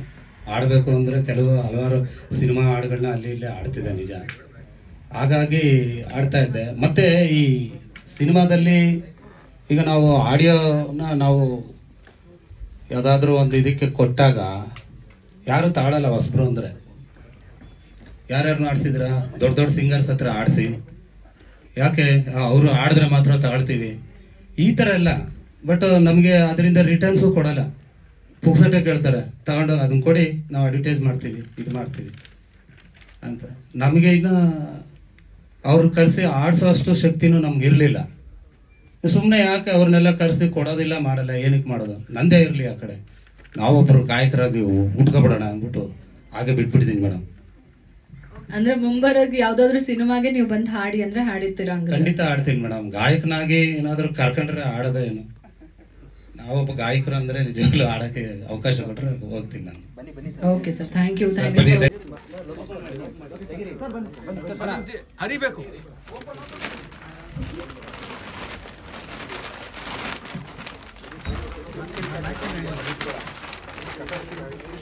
ಆಡಬೇಕು ಅಂದರೆ ಹಲವಾರು ಸಿನಿಮಾ ಹಾಡುಗಳನ್ನ ಅಲ್ಲಿ ಇಲ್ಲೇ ಆಡ್ತಿದ್ದೆ ನಿಜ. ಹಾಗಾಗಿ ಆಡ್ತಾ ಇದ್ದೆ. ಮತ್ತು ಈ ಸಿನಿಮಾದಲ್ಲಿ ಈಗ ನಾವು ಆಡಿಯೋನ ನಾವು ಯಾವುದಾದ್ರೂ ಒಂದು ಇದಕ್ಕೆ ಕೊಟ್ಟಾಗ ಯಾರು ತಾಳಲ್ಲ ಹೊಸಬ್ರು ಅಂದರೆ. ಯಾರ್ಯಾರನ್ನ ಆಡಿಸಿದ್ರ ದೊಡ್ಡ ದೊಡ್ಡ ಸಿಂಗರ್ಸ್ ಹತ್ರ ಆಡಿಸಿ, ಯಾಕೆ ಅವರು ಆಡಿದ್ರೆ ಮಾತ್ರ ತಾಳ್ತೀವಿ ಈ ಥರ ಎಲ್ಲ. ಬಟ್ ನಮಗೆ ಅದರಿಂದ ರಿಟರ್ನ್ಸು ಕೊಡಲ್ಲ, ಪುಕ್ಸಟ್ಟೆ ಕೇಳ್ತಾರೆ. ತಗೊಂಡು ಅದನ್ನ ಕೊಡಿ, ನಾವು ಅಡ್ವರ್ಟೈಸ್ ಮಾಡ್ತೀವಿ, ಇದು ಮಾಡ್ತೀವಿ ಅಂತ. ನಮಗೆ ಇನ್ನು ಅವ್ರು ಕರೆಸಿ ಆಡಿಸೋ ಅಷ್ಟು ಶಕ್ತಿನೂ ನಮ್ಗೆ ಇರಲಿಲ್ಲ. ಸುಮ್ಮನೆ ಯಾಕೆ ಅವ್ರನ್ನೆಲ್ಲ ಕರೆಸಿ ಕೊಡೋದಿಲ್ಲ, ಮಾಡಲ್ಲ, ಏನಕ್ಕೆ ಮಾಡೋದು, ನಂದೇ ಇರಲಿ ಆ ಕಡೆ, ನಾವೊಬ್ಬರು ಗಾಯಕರಾಗಿ ಉಟ್ಕೊಬಿಡೋಣ ಅಂದ್ಬಿಟ್ಟು ಹಾಗೆ ಬಿಟ್ಬಿಟ್ಟಿದ್ದೀನಿ ಮೇಡಮ್. ಅಂದ್ರೆ ಮುಂಬರೋಗಿ ಯಾವ್ದಾದ್ರು ಸಿನಿಮಾಗೆ ನೀವು ಬಂದು ಹಾಡಿ ಅಂದ್ರೆ ಹಾಡಿರ್ತೀರಾ? ಖಂಡಿತ ಹಾಡ್ತೀನಿ ಮೇಡಮ್. ಗಾಯಕನಾಗಿ ಏನಾದರೂ ಕರ್ಕೊಂಡ್ರೆ ಆಡೋದೇ ಏನು. ನಾವೊಬ್ಬ ಗಾಯಕರು ಅಂದರೆ ನಿಜವಾಗ್ಲೂ ಆಡೋಕ್ಕೆ ಅವಕಾಶ ಕೊಟ್ಟರೆ ಹೋಗ್ತೀನಿ ನಾನು. Okay sir, thank you. ಹರಿಬೇಕು.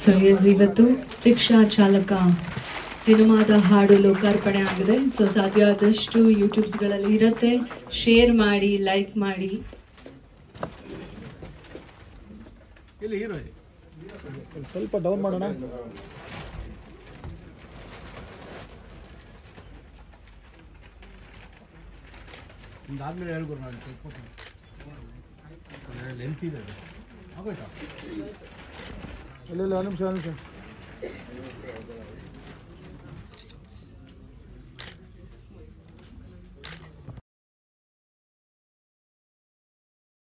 ಸೊ ಇವತ್ತು ರಿಕ್ಷಾ ಚಾಲಕ ಸಿನಿಮಾದ ಹಾಡು ಲೋಕಾರ್ಪಣೆ ಆಗಿದೆ. ಸೊ ಸಾಧ್ಯ ಆದಷ್ಟು ಯೂಟ್ಯೂಬ್ಸ್ಗಳಲ್ಲಿ ಇರುತ್ತೆ, ಶೇರ್ ಮಾಡಿ, ಲೈಕ್ ಮಾಡಿ. ಸ್ವಲ್ಪ ಡೌನ್ ಮಾಡೋಣ. ಇದಾದ್ಮೇಲೆ ಹೇಳ್ಕೊರು ನಾನು ಲೆಂತ್ ಇದೆ ಆಗೋಯ್ತಾ? ಇಲ್ಲ ನಿಮಿಷ